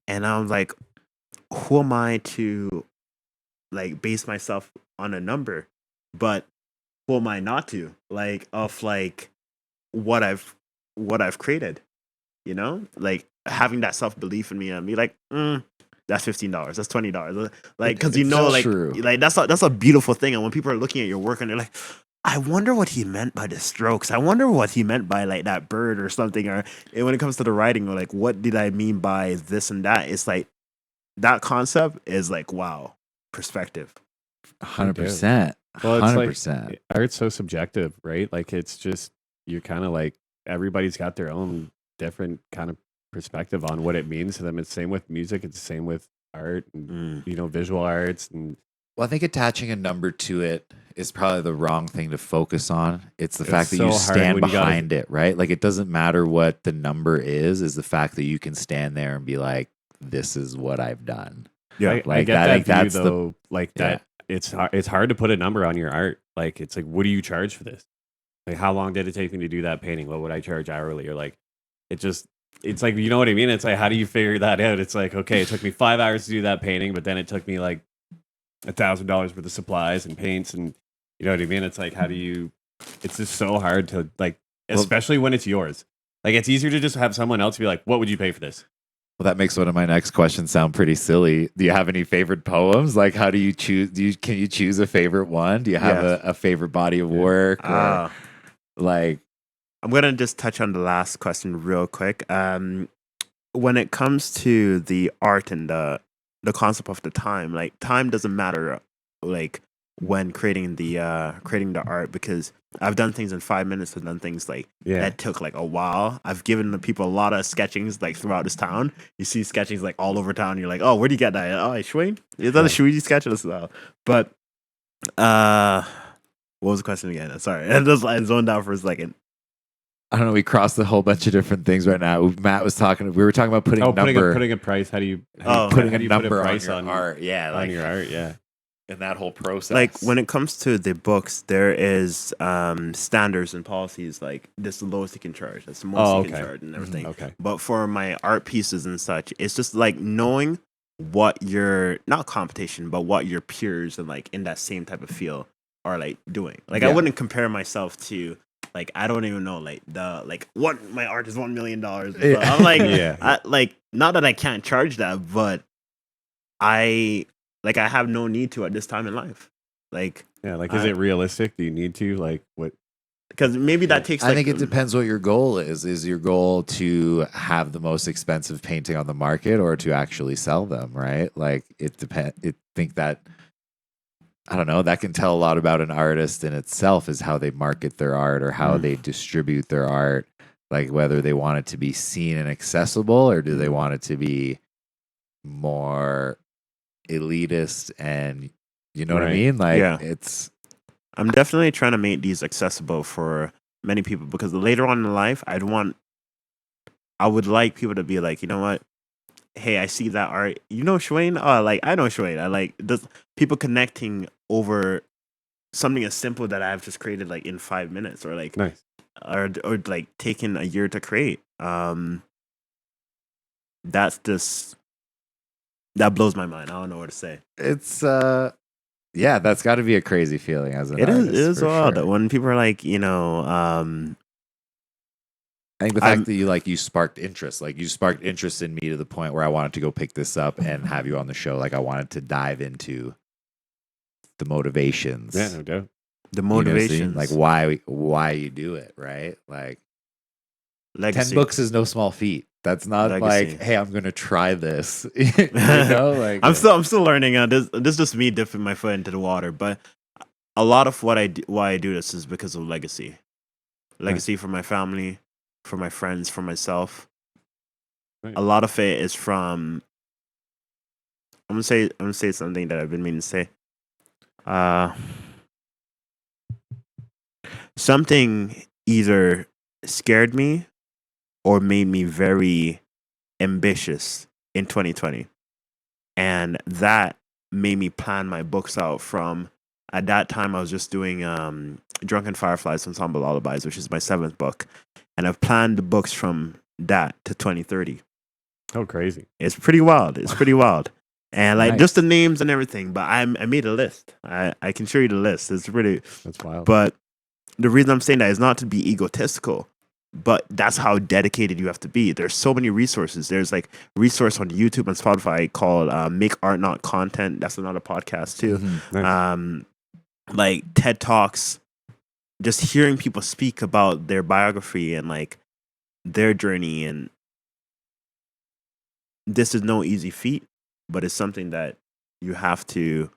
and I'm like, who am I to like base myself on a number, but who am I not to, like, of like what I've created, you know, like having that self belief in me and be like, that's $15, that's $20, like, because you It's know, so like, true. like that's a beautiful thing. And when people are looking at your work and they're like, I wonder what he meant by the strokes. I wonder what he meant by like that bird or something. Or and when it comes to the writing, or like, what did I mean by this and that? It's like that concept is like, wow, perspective. 100%. Well, it's like 100%. art's so subjective, right? Like it's just you're kind of like everybody's got their own different kind of perspective on what it means to them. It's same with music. It's the same with art and visual arts and Well, I think attaching a number to it is probably the wrong thing to focus on. It's the fact that so you hard stand when you gotta- behind it, right? Like it doesn't matter what the number is the fact that you can stand there and be like, this is what I've done. Yeah, I like get that- that like, view, that's the- though. Like Yeah. that, it's hard to put a number on your art. Like it's like, what do you charge for this? Like, how long did it take me to do that painting? What would I charge hourly? Or like, it's like, you know what I mean? It's like, how do you figure that out? It's like, okay, it took me 5 hours to do that painting, but then it took me like $1,000 worth of supplies and paints, and you know what I mean? It's like, how do you? It's just so hard to like, especially when it's yours. Like, it's easier to just have someone else be like, what would you pay for this? Well, that makes one of my next questions sound pretty silly. Do you have any favorite poems? Like, how do you choose? Can you choose a favorite one? Do you have Yes. a favorite body of work? Or, like, I'm gonna just touch on the last question real quick. When it comes to the art and the concept of the time, like time doesn't matter, like when creating the art, because I've done things in 5 minutes. I've done things like that took like a while. I've given the people a lot of sketchings like throughout this town. You see sketchings like all over town. You're like, oh, where do you get that? Oh, Schwing? Is that a Schwing sketch? But what was the question again? Sorry, I zoned out for a second. I don't know. We crossed a whole bunch of different things right now. Matt was talking. We were talking about putting a number, putting a price. How do you putting how a do you put number price on your art. Yeah, on like your art? Yeah. in that whole process. Like when it comes to the books, there is standards and policies. Like this is the lowest you can charge. That's the most you can charge and everything. Okay. But for my art pieces and such, it's just like knowing what your not competition, but what your peers and like in that same type of field are like doing. Like I wouldn't compare myself to like I don't even know like what my art is $1 million. I'm like like not that I can't charge that, but I have no need to at this time in life. Like is it realistic? Do you need to like what? Because maybe that takes. I think it depends what your goal is. Is your goal to have the most expensive painting on the market or to actually sell them? Right? Like it depends. Think that. I don't know. That can tell a lot about an artist in itself, is how they market their art or how they distribute their art. Like whether they want it to be seen and accessible, or do they want it to be more elitist and you know what I mean? Like I'm definitely trying to make these accessible for many people, because later on in life, I would like people to be like, you know what? Hey, I see that art. You know Schwayne? Oh, like I know Schwayne. I like this, people connecting over something as simple that I've just created like in 5 minutes, or like Nice. or like taking a year to create. That's just that blows my mind. I don't know what to say. It's that's got to be a crazy feeling as an It artist. is for wild sure. when people are like, I think the fact that you sparked interest, like you sparked interest in me to the point where I wanted to go pick this up and have you on the show. Like I wanted to dive into the motivations. Yeah, no doubt. the You know what I'm saying? motivations, Like why you do it, right? Like legacy. 10 books is no small feat. That's not Legacy. like, hey, I'm gonna try this. You know, like I'm still learning. This is just me dipping my foot into the water. But a lot of why I do this is because of legacy. Legacy for my family, for my friends, for myself. Right. A lot of it is from. I'm gonna say something that I've been meaning to say. Something either scared me or made me very ambitious in 2020. And that made me plan my books out from, at that time I was just doing Drunken Fireflies Ensemble Lullabies, which is my 7th book. And I've planned the books from that to 2030. Oh, crazy. It's pretty wild. It's pretty wild. And like Nice. just the names and everything. But I made a list. I can show you the list. It's pretty. That's wild. But the reason I'm saying that is not to be egotistical, but that's how dedicated you have to be. There's so many resources. There's like resource on YouTube and Spotify called Make Art Not Content. That's another podcast too. Mhm. Nice. Like TED Talks, just hearing people speak about their biography and like their journey. And this is no easy feat, but it's something that you have to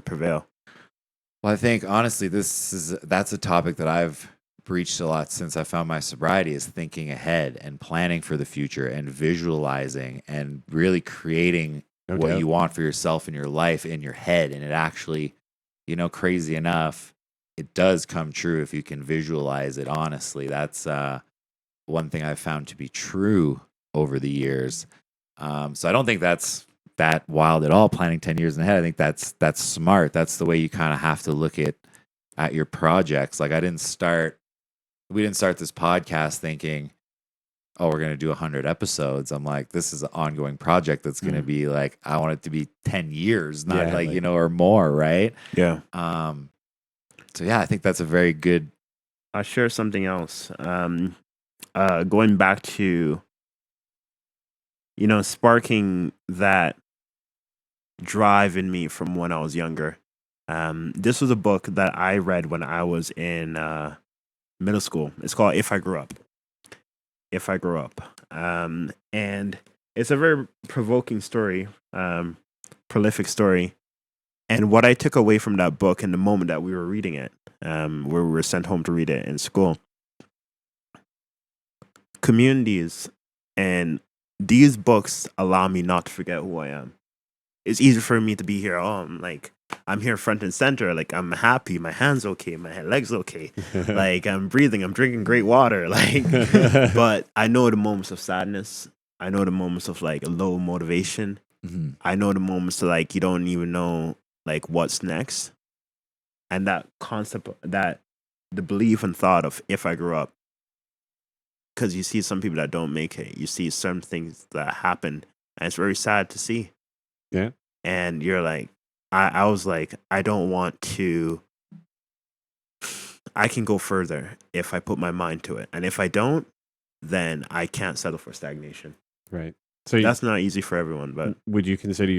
prevail. Well, I think honestly, that's a topic that I've breached a lot since I found my sobriety is thinking ahead and planning for the future and visualizing and really creating No what doubt. you want for yourself in your life in your head. And it actually, crazy enough, it does come true if you can visualize it. Honestly, that's one thing I've found to be true over the years. So I don't think that's that wild at all. Planning 10 years ahead, I think that's smart. That's the way you kind of have to look at your projects. Like we didn't start this podcast thinking, oh, we're gonna do 100 episodes. I'm like, this is an ongoing project that's gonna be like, I want it to be 10 years, not or more, right? Yeah. So yeah, I think that's a very good. I'll share something else. Going back to, sparking that drive in me from when I was younger. This was a book that I read when I was in middle school. It's called If I Grew Up. If I Grew Up. And it's a very provoking story, prolific story. And what I took away from that book in the moment that we were reading it, where we were sent home to read it in school, communities and these books allow me not to forget who I am. It's easy for me to be here. Oh, I'm here front and center. Like, I'm happy. My hand's okay. My legs okay. Like, I'm breathing. I'm drinking great water. Like, but I know the moments of sadness. I know the moments of like low motivation. Mm-hmm. I know the moments like you don't even know like what's next. And that concept, that the belief and thought of if I grew up, because you see some people that don't make it. You see some things that happen, and it's very sad to see. Yeah. And you're like, I was like, I don't want to. I can go further if I put my mind to it, and if I don't, then I can't settle for stagnation. Right. So That's not easy for everyone, but would you consider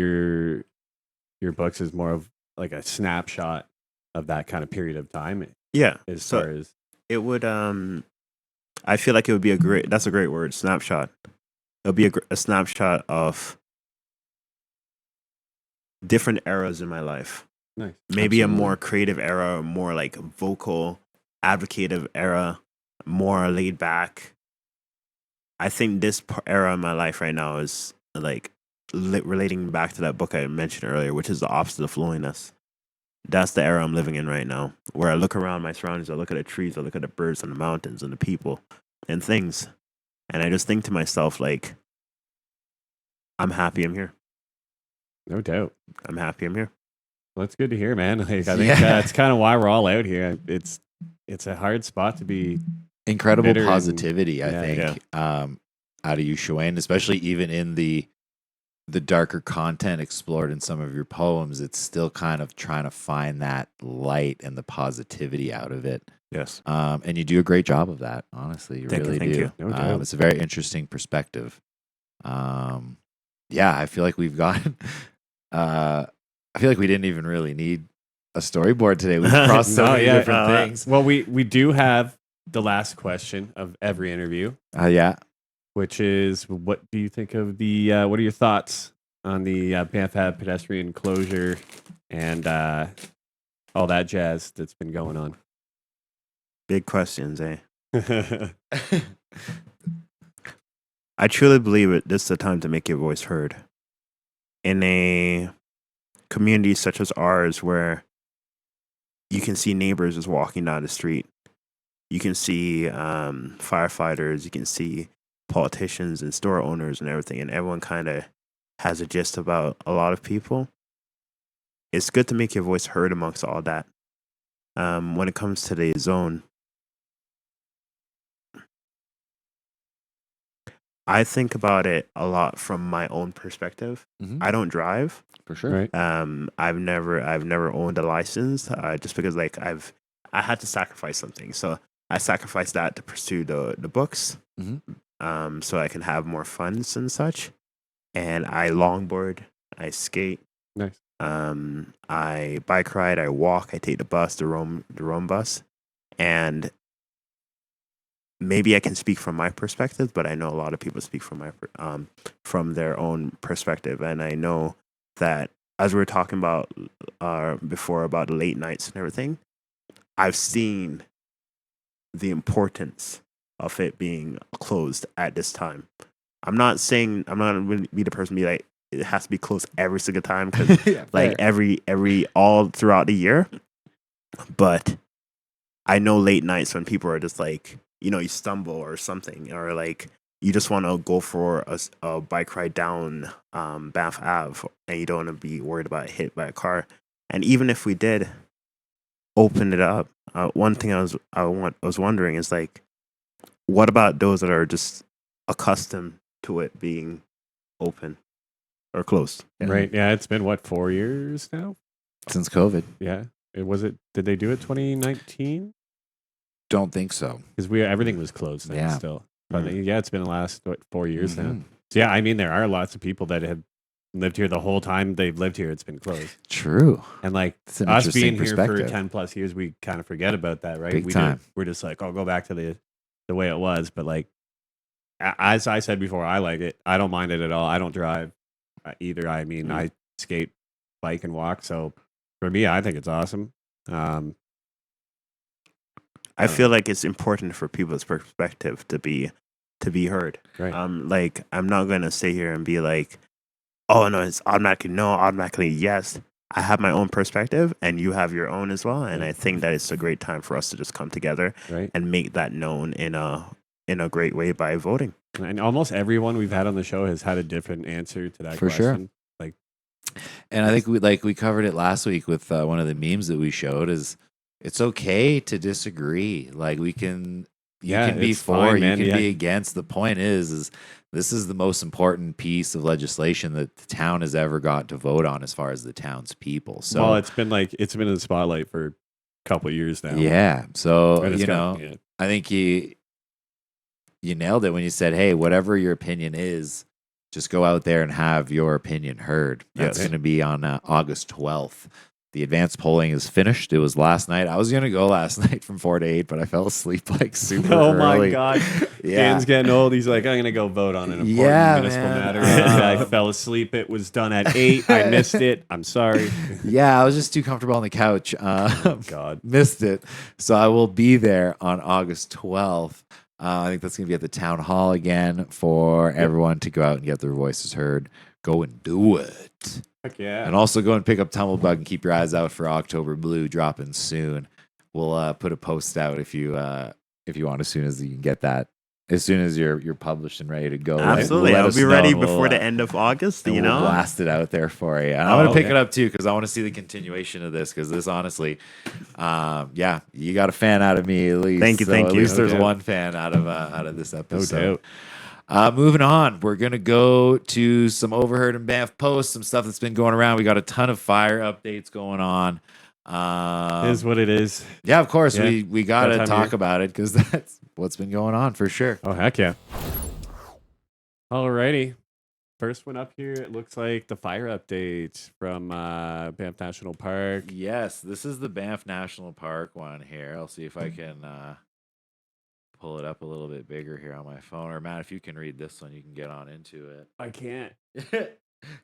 your books as more of like a snapshot of that kind of period of time? yeah. As So far as it would. I feel like it would be that's a great word, snapshot. It'll be a snapshot of different eras in my life. nice. Maybe Absolutely. a more creative era, more like vocal, advocative era, more laid back. I think this era in my life right now is like relating back to that book I mentioned earlier, which is the opposite of loneliness. That's the era I'm living in right now, where I look around my surroundings, I look at the trees, I look at the birds and the mountains and the people and things, and I just think to myself, like, I'm happy I'm here. No doubt. I'm happy I'm here. Well, that's good to hear, man. Like, I think Yeah. that's kind of why we're all out here. It's a hard spot to be. Incredible Bitter and- positivity, I yeah, think, out of you, Shuane, especially even in the darker content explored in some of your poems. It's still kind of trying to find that light and the positivity out of it. Yes. And you do a great job of that, honestly. You Thank you, really thank do. you. No doubt. It's a very interesting perspective. Yeah, I feel like we've got. I feel like we didn't even really need a storyboard today. We've crossed so No, many yeah, different things. Well, we do have the last question of every interview, Yeah. which is, what do you think of the? What are your thoughts on the Banff Ave pedestrian closure and all that jazz that's been going on? Big questions, eh? I truly believe this is the time to make your voice heard. In a community such as ours, where you can see neighbors just walking down the street, you can see firefighters, you can see politicians and store owners and everything, and everyone kind of has a gist about a lot of people. It's good to make your voice heard amongst all that. When it comes to the zone, I think about it a lot from my own perspective. Mhm. I don't drive. For sure. Right. I've never owned a license, just because like I had to sacrifice something. So I sacrificed that to pursue the books. Mhm. So I can have more funds and such. And I longboard, I skate, Nice. I bike ride, I walk, I take the bus, the Rome bus, and maybe I can speak from my perspective, but I know a lot of people speak from from their own perspective, and I know that as we were talking about before about the late nights and everything, I've seen the importance of it being closed at this time. I'm not going to be the person to be like it has to be closed every single time because Yeah, like fair. every all throughout the year. But I know late nights when people are just like, you stumble or something, or like you just want to go for a bike ride down Banff Ave, and you don't want to be worried about hit by a car. And even if we did open it up, one thing I was wondering is like, what about those that are just accustomed to it being open or closed? Right. Yeah, it's been what, 4 years now? Since COVID. Yeah. Did they do it 2019? Don't think so. Because everything was closed then Yeah. still. But yeah, it's been the last 4 years now. Mhm. So yeah, I mean there are lots of people that have lived here the whole time they've lived here, it's been closed. True. And like It's an us interesting being here for perspective. 10 plus years, we kind of forget about that, right? Big time. We're just like, oh, go back to the way it was. But like, as I said before, I like it. I don't mind it at all. I don't drive either. I mean, I skate, bike, and walk. So for me, I think it's awesome. I feel like it's important for people's perspective to be heard. Right. Like I'm not gonna sit here and be like, oh no, it's automatically no, automatically yes. I have my own perspective, and you have your own as well. And I think that it's a great time for us to just come together Right. and make that known in a great way by voting. And almost everyone we've had on the show has had a different answer to that For sure. question. Like, And I think we covered it last week with one of the memes that we showed. Is it's okay to disagree. Like you can be it's for, fine, you man. can Yeah. be against. The point is this is the most important piece of legislation that the town has ever got to vote on as far as the town's people. So well, it's been in the spotlight for a couple of years now. yeah. So And it's you know, yeah. I think you nailed it when you said, "Hey, whatever your opinion is, just go out there and have your opinion heard." That's Yes. going to be on August 12th. The advanced polling is finished. It was last night. I was going to go last night from 4 to 8, but I fell asleep like super Oh early. my God. Yeah. Dan's getting old. He's like, I'm going to go vote on an important Yeah, municipal man. matter. And I fell asleep. It was done at 8. I missed it. I'm sorry. Yeah, I was just too comfortable on the couch. Oh, God. Missed it. So I will be there on August 12th. I think that's going to be at the town hall again for everyone to go out and get their voices heard. Go and do it. Heck yeah. And also go and pick up Tumblebug and keep your eyes out for October Blue dropping soon. We'll put a post out if you want as soon as you can get that. As soon as you're published and ready to go. Absolutely, let I'll us be know ready and before we'll, the end of August. and You we'll know, blast it out there for you. And I'm gonna pick okay. it up too because I want to see the continuation of this. Because this, honestly, yeah, you got a fan out of me at least. Thank you, So thank at you. least No there's doubt. one fan out of this No episode. doubt. Moving on, we're gonna go to some Overheard and Banff posts, some stuff that's been going around. We got a ton of fire updates going on. It is what it is. Yeah, of course, Yeah, we got that to time of talk year. about it because that's what's been going on for sure. Oh, heck yeah. Alrighty. First one up here, it looks like the fire update from Banff National Park. Yes, this is the Banff National Park one here. I'll see if I can pull it up a little bit bigger here on my phone. Or Matt, if you can read this one, you can get on into it. I can't.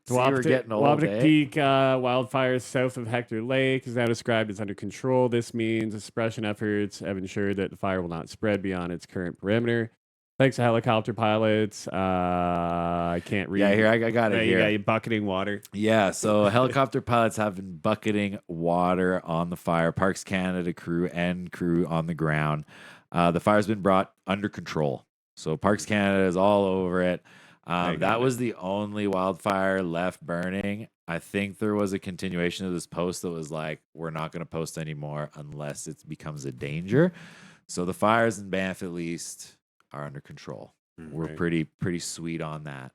See, we're getting old, Wapiti eh? Peak wildfires south of Hector Lake is now described as under control. This means the suppression efforts have ensured that the fire will not spread beyond its current perimeter. Thanks to helicopter pilots. I can't read. Yeah, here I got Yeah, it you got here. you bucketing water. Yeah, so helicopter pilots have been bucketing water on the fire. Parks Canada crew and crew on the ground. The fire's been brought under control. So Parks Canada is all over it. got That it. was the only wildfire left burning. I think there was a continuation of this post that was like, we're not going to post anymore unless it becomes a danger. So the fires in Banff, at least, are under control. We're Right. pretty sweet on that.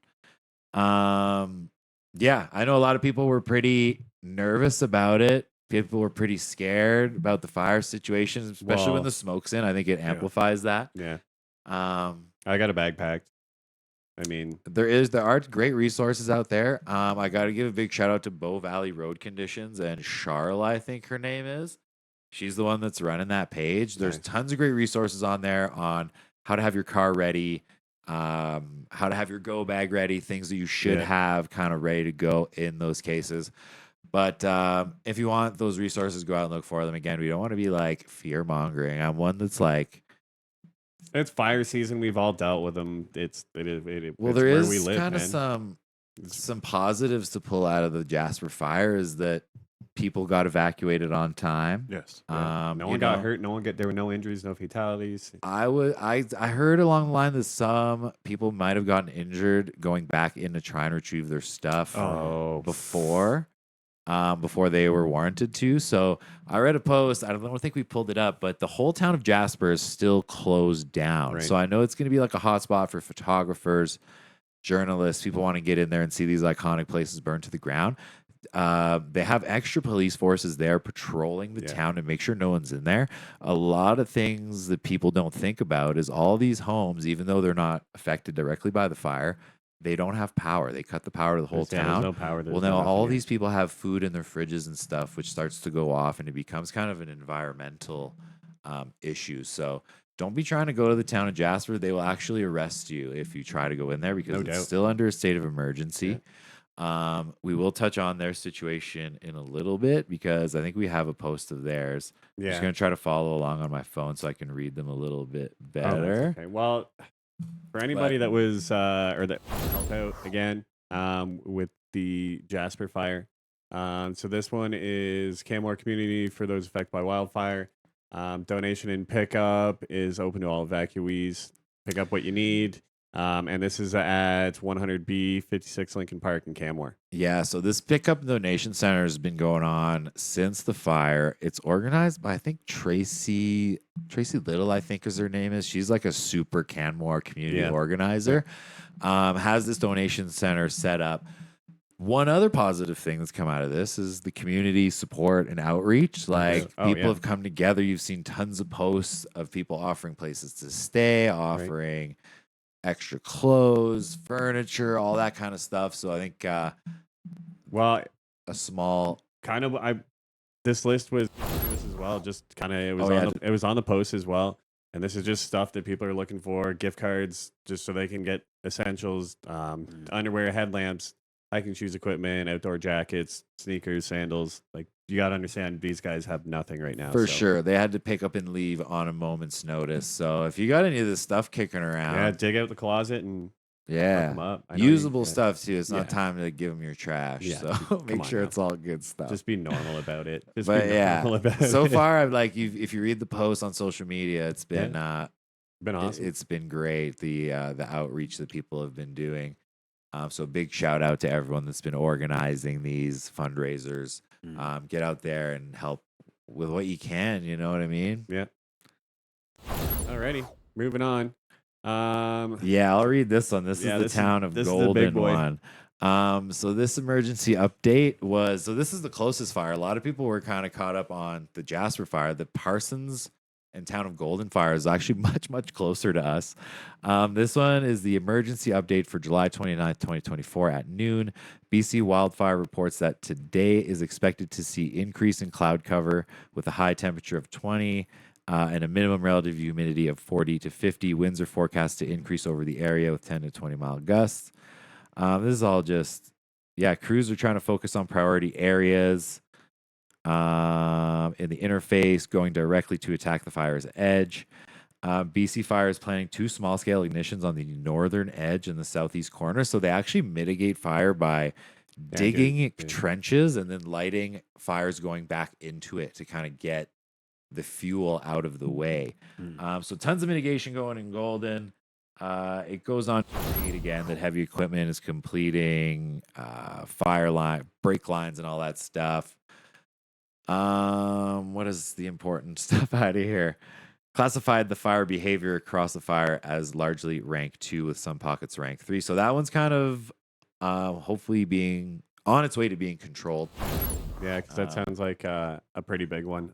Yeah, I know a lot of people were pretty nervous about it. People were pretty scared about the fire situation, especially when Well, the smoke's in. I think it amplifies that. Yeah. Um, I got a bag packed. I mean, there are great resources out there. I got to give a big shout out to Bow Valley Road Conditions and Charla, I think her name is. She's the one that's running that page. There's Nice. tons of great resources on there on how to have your car ready, how to have your go bag ready, things that you should Yeah. have kind of ready to go in those cases. But if you want those resources, go out and look for them. Again, we don't want to be like fear mongering. I'm one that's like, It's fire season. We've all dealt with them. well, it's there where we is live, kind of man. some positives to pull out of the Jasper fire is that people got evacuated on time. Yes. Yeah. No you one got know, hurt. There were no injuries, no fatalities. I heard along the line that some people might have gotten injured going back in to try and retrieve their stuff Oh, before they were warranted to. So I read a post. I don't think we pulled it up, but the whole town of Jasper is still closed down. Right. So I know it's going to be like a hotspot for photographers, journalists. People want to get in there and see these iconic places burned to the ground. They have extra police forces there patrolling the town to make sure no one's in there. A lot of things that people don't think about is all these homes, even though they're not affected directly by the fire, they don't have power. They cut the power to the whole There's town. no power. Well, now all these people have food in their fridges and stuff, which starts to go off, and it becomes kind of an environmental issue. So don't be trying to go to the town of Jasper. They will actually arrest you if you try to go in there because it's still under a state of emergency. We will touch on their situation in a little bit because I think we have a post of theirs. I'm just going to try to follow along on my phone so I can read them a little bit better. Okay. Well, for anybody that was or that helped out again with the Jasper fire. So this one is Canmore Community for those affected by wildfire. Donation and pickup is open to all evacuees. Pick up what you need. And this is at 100B 56 Lincoln Park in Canmore. Yeah, so this pickup and donation center has been going on since the fire. It's organized by I think Tracy Little, I think is her name is. She's like a super Canmore community organizer. Has this donation center set up. One other positive thing that's come out of this is the community support and outreach. Like people have come together. You've seen tons of posts of people offering places to stay, offering extra clothes, furniture, all that kind of stuff. So I think, well, a small kind of this list was as well. Just kind of it was on the post as well. And this is just stuff that people are looking for, gift cards, just so they can get essentials, underwear, headlamps, hiking shoes, equipment, outdoor jackets, sneakers, sandals. Like you got to understand, these guys have nothing right now. For sure. They had to pick up and leave on a moment's notice. So if you got any of this stuff kicking around, dig out the closet and hook 'em up. usable stuff too. It's not time to give them your trash. Yeah, so make sure it's all good stuff. Just be normal about it. So far, I've if you read the posts on social media, it's been been awesome. It's been great. The outreach that people have been doing. So big shout out to everyone that's been organizing these fundraisers. Get out there and help with what you can. You know what I mean? Yeah. Alrighty, moving on. I'll read this one. This is the town of Golden one. So this emergency update was, this is the closest fire. A lot of people were kind of caught up on the Jasper fire. The Parsons and town of Golden fire is actually much, much closer to us. This one is the emergency update for July 29th, 2024 at noon. BC Wildfire reports that today is expected to see increase in cloud cover with a high temperature of 20 and a minimum relative humidity of 40 to 50. Winds are forecast to increase over the area with 10 to 20 mile gusts. This is all just, crews are trying to focus on priority areas in the interface, going directly to attack the fire's edge. BC Fire is planning 2 small-scale ignitions on the northern edge and the southeast corner. So they actually mitigate fire by digging trenches and then lighting fires going back into it to kind of get the fuel out of the way. So tons of mitigation going in Golden. It goes on to read again that heavy equipment is completing fire line, brake lines, and all that stuff. What is the important stuff out of here? Classified the fire behavior across the fire as largely rank 2 with some pockets rank 3. So that one's kind of hopefully being on its way to being controlled. Yeah, because that sounds like a pretty big one.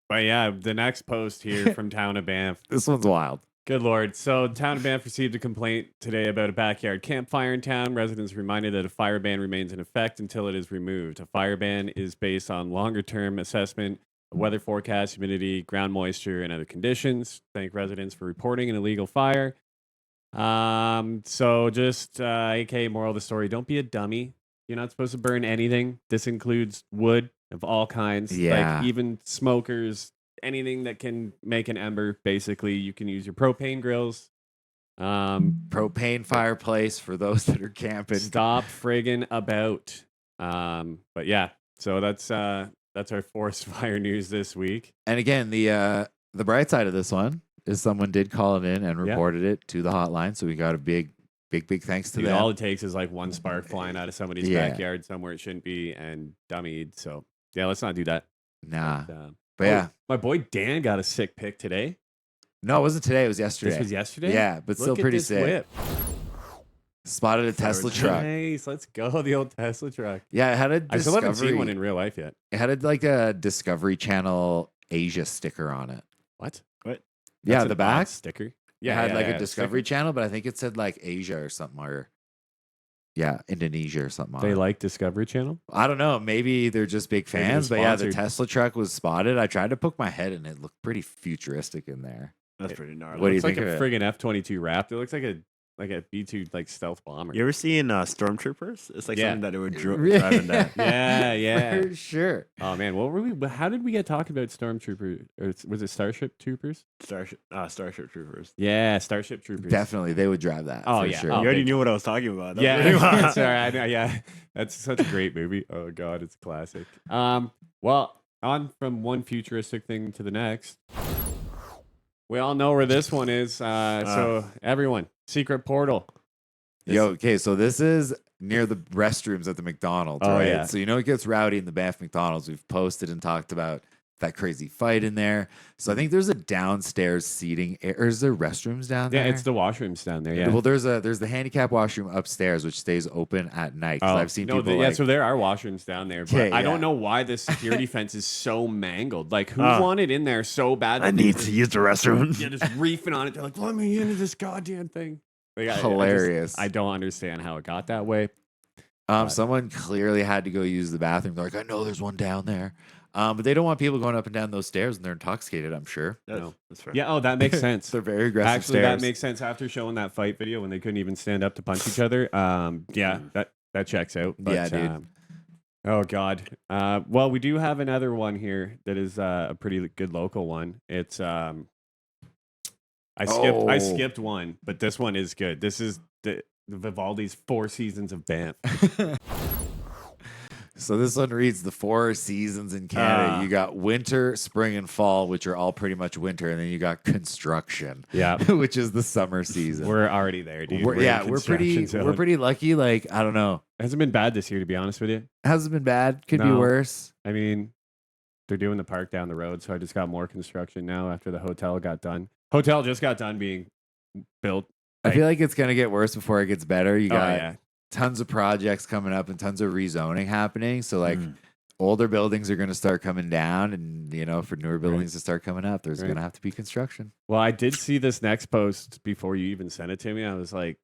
But yeah, the next post here from Town of Banff. This one's wild. Good Lord. So, Town of Banff received a complaint today about a backyard campfire in town. Residents reminded that a fire ban remains in effect until it is removed. A fire ban is based on longer-term assessment of weather forecast, humidity, ground moisture, and other conditions. Thank residents for reporting an illegal fire. So just, aka moral of the story, don't be a dummy. You're not supposed to burn anything. This includes wood of all kinds. Yeah. Like even smokers, anything that can make an ember. Basically, you can use your propane grills. Propane fireplace for those that are camping. Stop friggin' about. But yeah, so that's our forest fire news this week. And again, the bright side of this one is someone did call it in and Yeah. reported it to the hotline. So we got a big thanks to Dude, them. all it takes is like one spark flying out of somebody's Yeah. backyard somewhere it shouldn't be and dummied. So yeah, let's not do that. Nah. But, Yeah. my boy Dan got a sick pick today. No, it wasn't today. It was yesterday. This was yesterday. Yeah, but still Look at pretty this sick. whip. Spotted a Tesla truck. Nice. Let's go. The old Tesla truck. Yeah, it had a I still haven't seen Discovery. one in real life yet. It had like a Discovery Channel Asia sticker on it. What? Yeah, That's the an back. odd sticker. It Yeah, had yeah, like yeah, a Discovery Channel, but I think it said like Asia or something, or Indonesia or something. They on it. like Discovery Channel. I don't know. Maybe they're just big Maybe they're fans. But yeah, the sponsored. Tesla truck was spotted. I tried to poke my head and it looked pretty futuristic in there. That's pretty gnarly. What do you It's like think a of it? friggin' F-22 Raptor. It looks like a B-2 like stealth bomber. You ever seen Stormtroopers? It's like Yeah. something that they were Really? driving that. Yeah, yeah. For sure. Oh man, what were we? How did we get talking about Stormtrooper? Or was it Starship Troopers? Starship Troopers. Yeah, Starship Troopers. Definitely, they would drive that. Oh, for yeah. sure. Oh, You already big- knew what I was talking about. That's Yeah, really why. sorry, I know. Yeah, that's such a great movie. Oh god, it's a classic. Well, on from one futuristic thing to the next. We all know where this one is. So everyone, secret portal. Yo, okay, so this is near the restrooms at the McDonald's, Oh, right? yeah. So you know it gets rowdy in the Banff McDonald's. We've posted and talked about that crazy fight in there. So I think there's a downstairs seating, or is there restrooms down Yeah, there? it's the washrooms down there. Yeah. Well, there's the handicap washroom upstairs, which stays open at night. 'Cause I've seen no, people yeah, like, so there are washrooms down there, but Yeah, I yeah. don't know why the security fence is so mangled. Like, who Ah. wanted in there so bad? I that they need just- to use the restroom. Yeah, just reefing on it. They're like, let me into this goddamn thing. Like, Hilarious. I don't understand how it got that way. someone clearly had to go use the bathroom. They're like, I know there's one down there. But they don't want people going up and down those stairs and they're intoxicated, I'm sure. That's fair. Yeah, oh, that makes sense. They're very aggressive Actually, stairs. that makes sense after showing that fight video when they couldn't even stand up to punch each other. Yeah, that checks out. But, Yeah, dude. Oh God. Well, we do have another one here that is a pretty good local one. It's I Oh. skipped one, but this one is good. This is the Vivaldi's Four Seasons of Banff. So this one reads the 4 seasons in Canada. You got winter, spring, and fall, which are all pretty much winter, and then you got construction, Yeah, which is the summer season. we're already there, dude. We're in construction we're zone. pretty lucky. Like, I don't know, Hasn't been bad this year, to be honest with you. hasn't been bad. Could be No. worse. I mean, they're doing the park down the road, so I just got more construction now after the hotel got done. Hotel just got done being built. I feel like it's gonna get worse before it gets better. You Oh, got yeah. tons of projects coming up and tons of rezoning happening. So like Mm. older buildings are gonna start coming down, and for newer buildings to start coming up, there's Right. gonna have to be construction. Well, I did see this next post before you even sent it to me. I was like,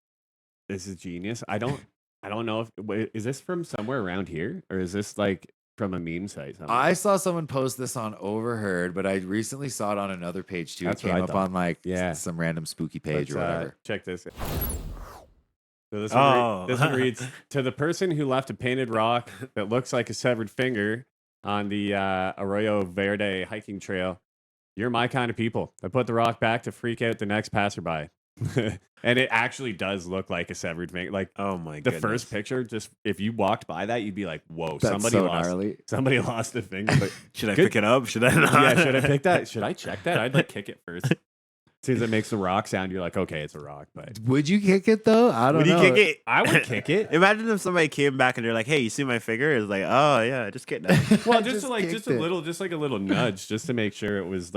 "This is genius." I don't know is this from somewhere around here or is this like from a meme site? Somewhere? I saw someone post this on Overheard, but I recently saw it on another page too. That's It what came I up thought. on like Yeah. some random spooky page Let's, or whatever. check this. So this Oh. this one reads, to the person who left a painted rock that looks like a severed finger on the Arroyo Verde hiking trail, you're my kind of people. I put the rock back to freak out the next passerby. And it actually does look like a severed finger. Like Oh my the goodness. first picture, just if you walked by that, you'd be like, whoa, That's somebody so lost gnarly. somebody lost a finger. But Should I Good. pick it up? Should I not? yeah, should I pick that? Should I check that? I'd like kick it first. As soon as it makes the rock sound, you're like, okay, it's a rock. But Would you kick it though? I don't Would you know. kick it? I would kick it. Imagine if somebody came back and they're like, "Hey, you see my finger?" It's like, "Oh yeah, just kidding." that." Well, I just like kicked a it. little, just like a little nudge, just to make sure it was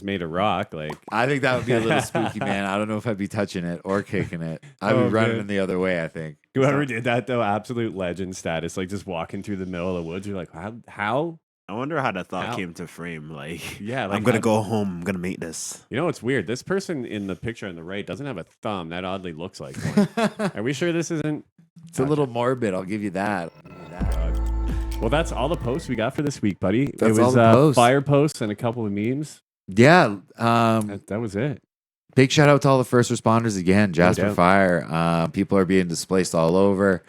made of rock. Like, I think that would be a little spooky, man. I don't know if I'd be touching it or kicking it. I'd Oh, be running man. in the other way, I think. whoever did that though, absolute legend status. Like just walking through the middle of the woods, you're like, how? I wonder how that thought How? came to frame. Like, Yeah, like I'm gonna how- go home. I'm gonna make this. You know, it's weird. This person in the picture on the right doesn't have a thumb. That oddly looks like one. Are we sure this isn't? It's a little morbid. I'll give you that. Well, that's all the posts we got for this week, buddy. It That's all was the posts. fire posts and a couple of memes. Yeah. That was it. Big shout out to all the first responders again. Jasper doubt. Fire. People are being displaced all over.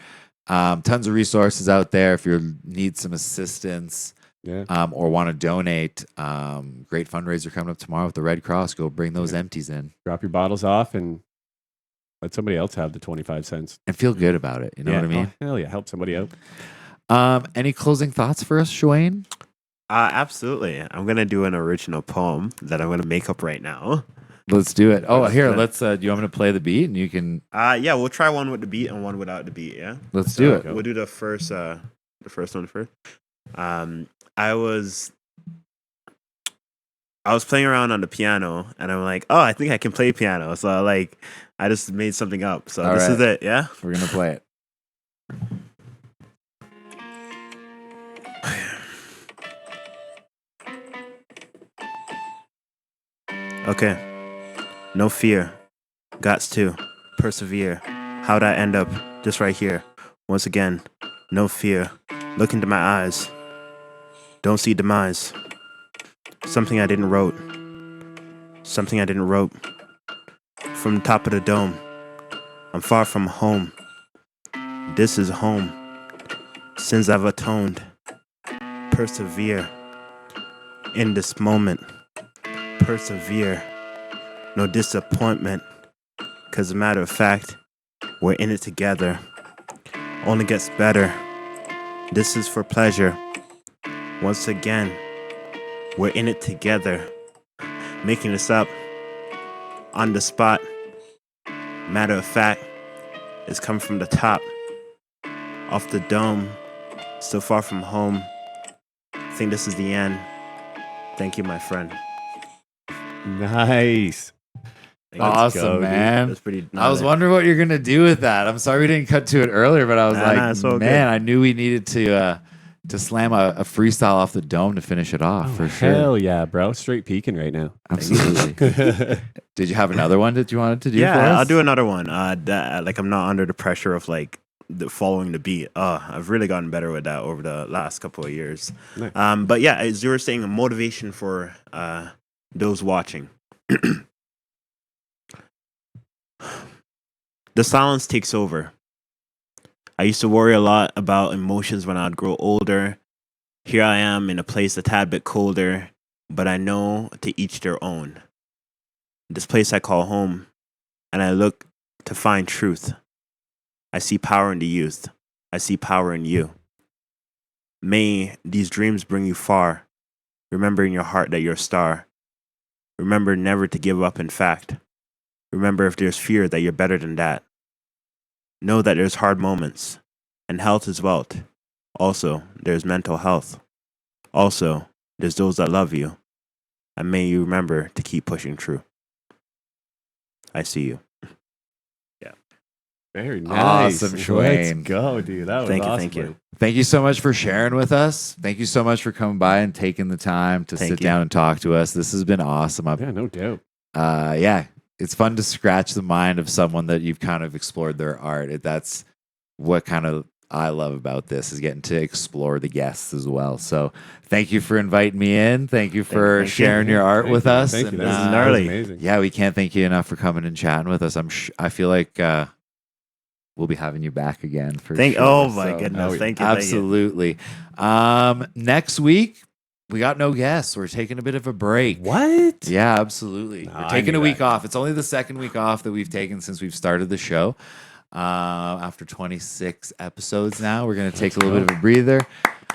Tons of resources out there if you need some assistance. Yeah. Or want to donate. Great fundraiser coming up tomorrow with the Red Cross. Go bring those empties in Drop your bottles off and let somebody else have the 25 cents. and feel good about it. You know what I mean? Oh, hell yeah. Help somebody out. Any closing thoughts for us, Shwayne? Absolutely. I'm gonna do an original poem that I'm gonna make up right now. Let's do it. Oh, here, Yeah. let's. Do you want me to play the beat and you can? Yeah, we'll try one with the beat and one without the beat. Yeah. Let's do it. We'll do the first one first. I was playing around on the piano and I'm like, oh, I think I can play piano. So I just made something up. So All this is right. it. Yeah. We're gonna play it. Okay. No fear. Gots to persevere. How'd I end up just right here? Once again, no fear. Look into my eyes. Don't see demise. Something I didn't wrote. Something I didn't wrote. From the top of the dome. I'm far from home. This is home. Sins I've atoned. Persevere. In this moment. Persevere. No disappointment. 'Cause as a matter of fact, we're in it together. Only gets better. This is for pleasure. Once again, we're in it together. Making this up on the spot. Matter of fact, it's come from the top. Off the dome. So far from home. Think this is the end. Thank you, my friend. Nice. Awesome, go, dude. man. That's pretty. I was wondering what you're gonna do with that. I'm sorry we didn't cut to it earlier, but I was Nah, it's all man, good. I knew we needed to slam a freestyle off the dome to finish it off for sure. Hell yeah, bro. Straight peeking right now. Absolutely. Did you have another one that you wanted to do? for Yeah, us? I'll do another one. I'm not under the pressure of following the beat. I've really gotten better with that over the last couple of years. Nice. But yeah, as you were saying, a motivation for those watching. The silence takes over. I used to worry a lot about emotions when I'd grow older. Here I am in a place a tad bit colder, but I know to each their own. This place I call home, and I look to find truth. I see power in the youth. I see power in you. May these dreams bring you far. Remember in your heart that you're a star. Remember never to give up in fact. Remember if there's fear that you're better than that. Know that there's hard moments, and health is wealth. Also, there's mental health. Also, there's those that love you. And may you remember to keep pushing through. I see you. Very nice. Awesome, Let's Shwayne. go, dude. That was Thank you, awesome. thank you. buddy. Thank you so much for sharing with us. Thank you so much for coming by and taking the time to Thank sit you. down and talk to us. This has been awesome. Yeah, no doubt. It's fun to scratch the mind of someone that you've kind of explored their art. That's what kind of I love about this is getting to explore the guests as well. So thank you for inviting me in. Thank you for thank you. sharing your art Thank with you. us. Thank you. And, That was gnarly. amazing. yeah, we can't thank you enough for coming and chatting with us. I feel like we'll be having you back again for sure. Oh my So, goodness. Oh, Thank you. absolutely. Next week we got no guests. We're taking a bit of a break. What? Yeah, absolutely. No, We're I taking knew a week that. off. It's only the second week off that we've taken since we've started the show. After 26 episodes now, we're going to take a little bit of a breather.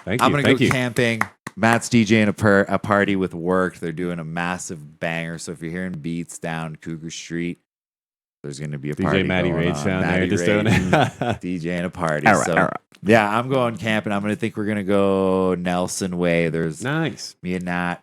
Thank you. I'm going to Thank go you. camping. Matt's DJing a party with work. They're doing a massive banger. So if you're hearing beats down Cougar Street, there's going to be a party DJ Matty going Rage on. down there Matty just Rage doing it. DJing a party. All right, So all right. yeah, I'm going camping. I'm going to think we're going to go Nelson Way. There's Nice. me and Nat.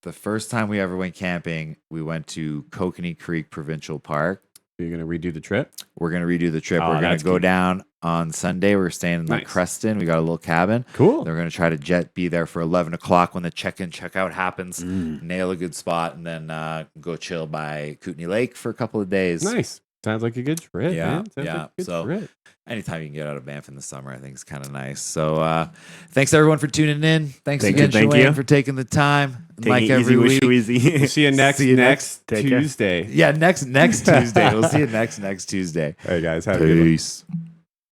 The first time we ever went camping, we went to Kokanee Creek Provincial Park. You're going to redo the trip? We're going to redo the trip. Oh, We're going that's to go cute. down on Sunday. We're staying in Nice. Creston. We got a little cabin. Cool. Then we're going to try to be there for 11 o'clock when the check-in, check-out happens. Mm. Nail a good spot, and then go chill by Kootenay Lake for a couple of days. Nice. Sounds like a good trip. Yeah, man. Sounds yeah. Like a good So- trip. Anytime you can get out of Banff in the summer, I think is kind of nice. So thanks, everyone, for tuning in. Thanks Thank again, you, thank Shwayne, you. for taking the time. Take like it every easy with week. Shweezy. We'll see you next See you Take care. Tuesday. Yeah, next Tuesday. We'll see you next Tuesday. All right, guys. Have a good one. Peace.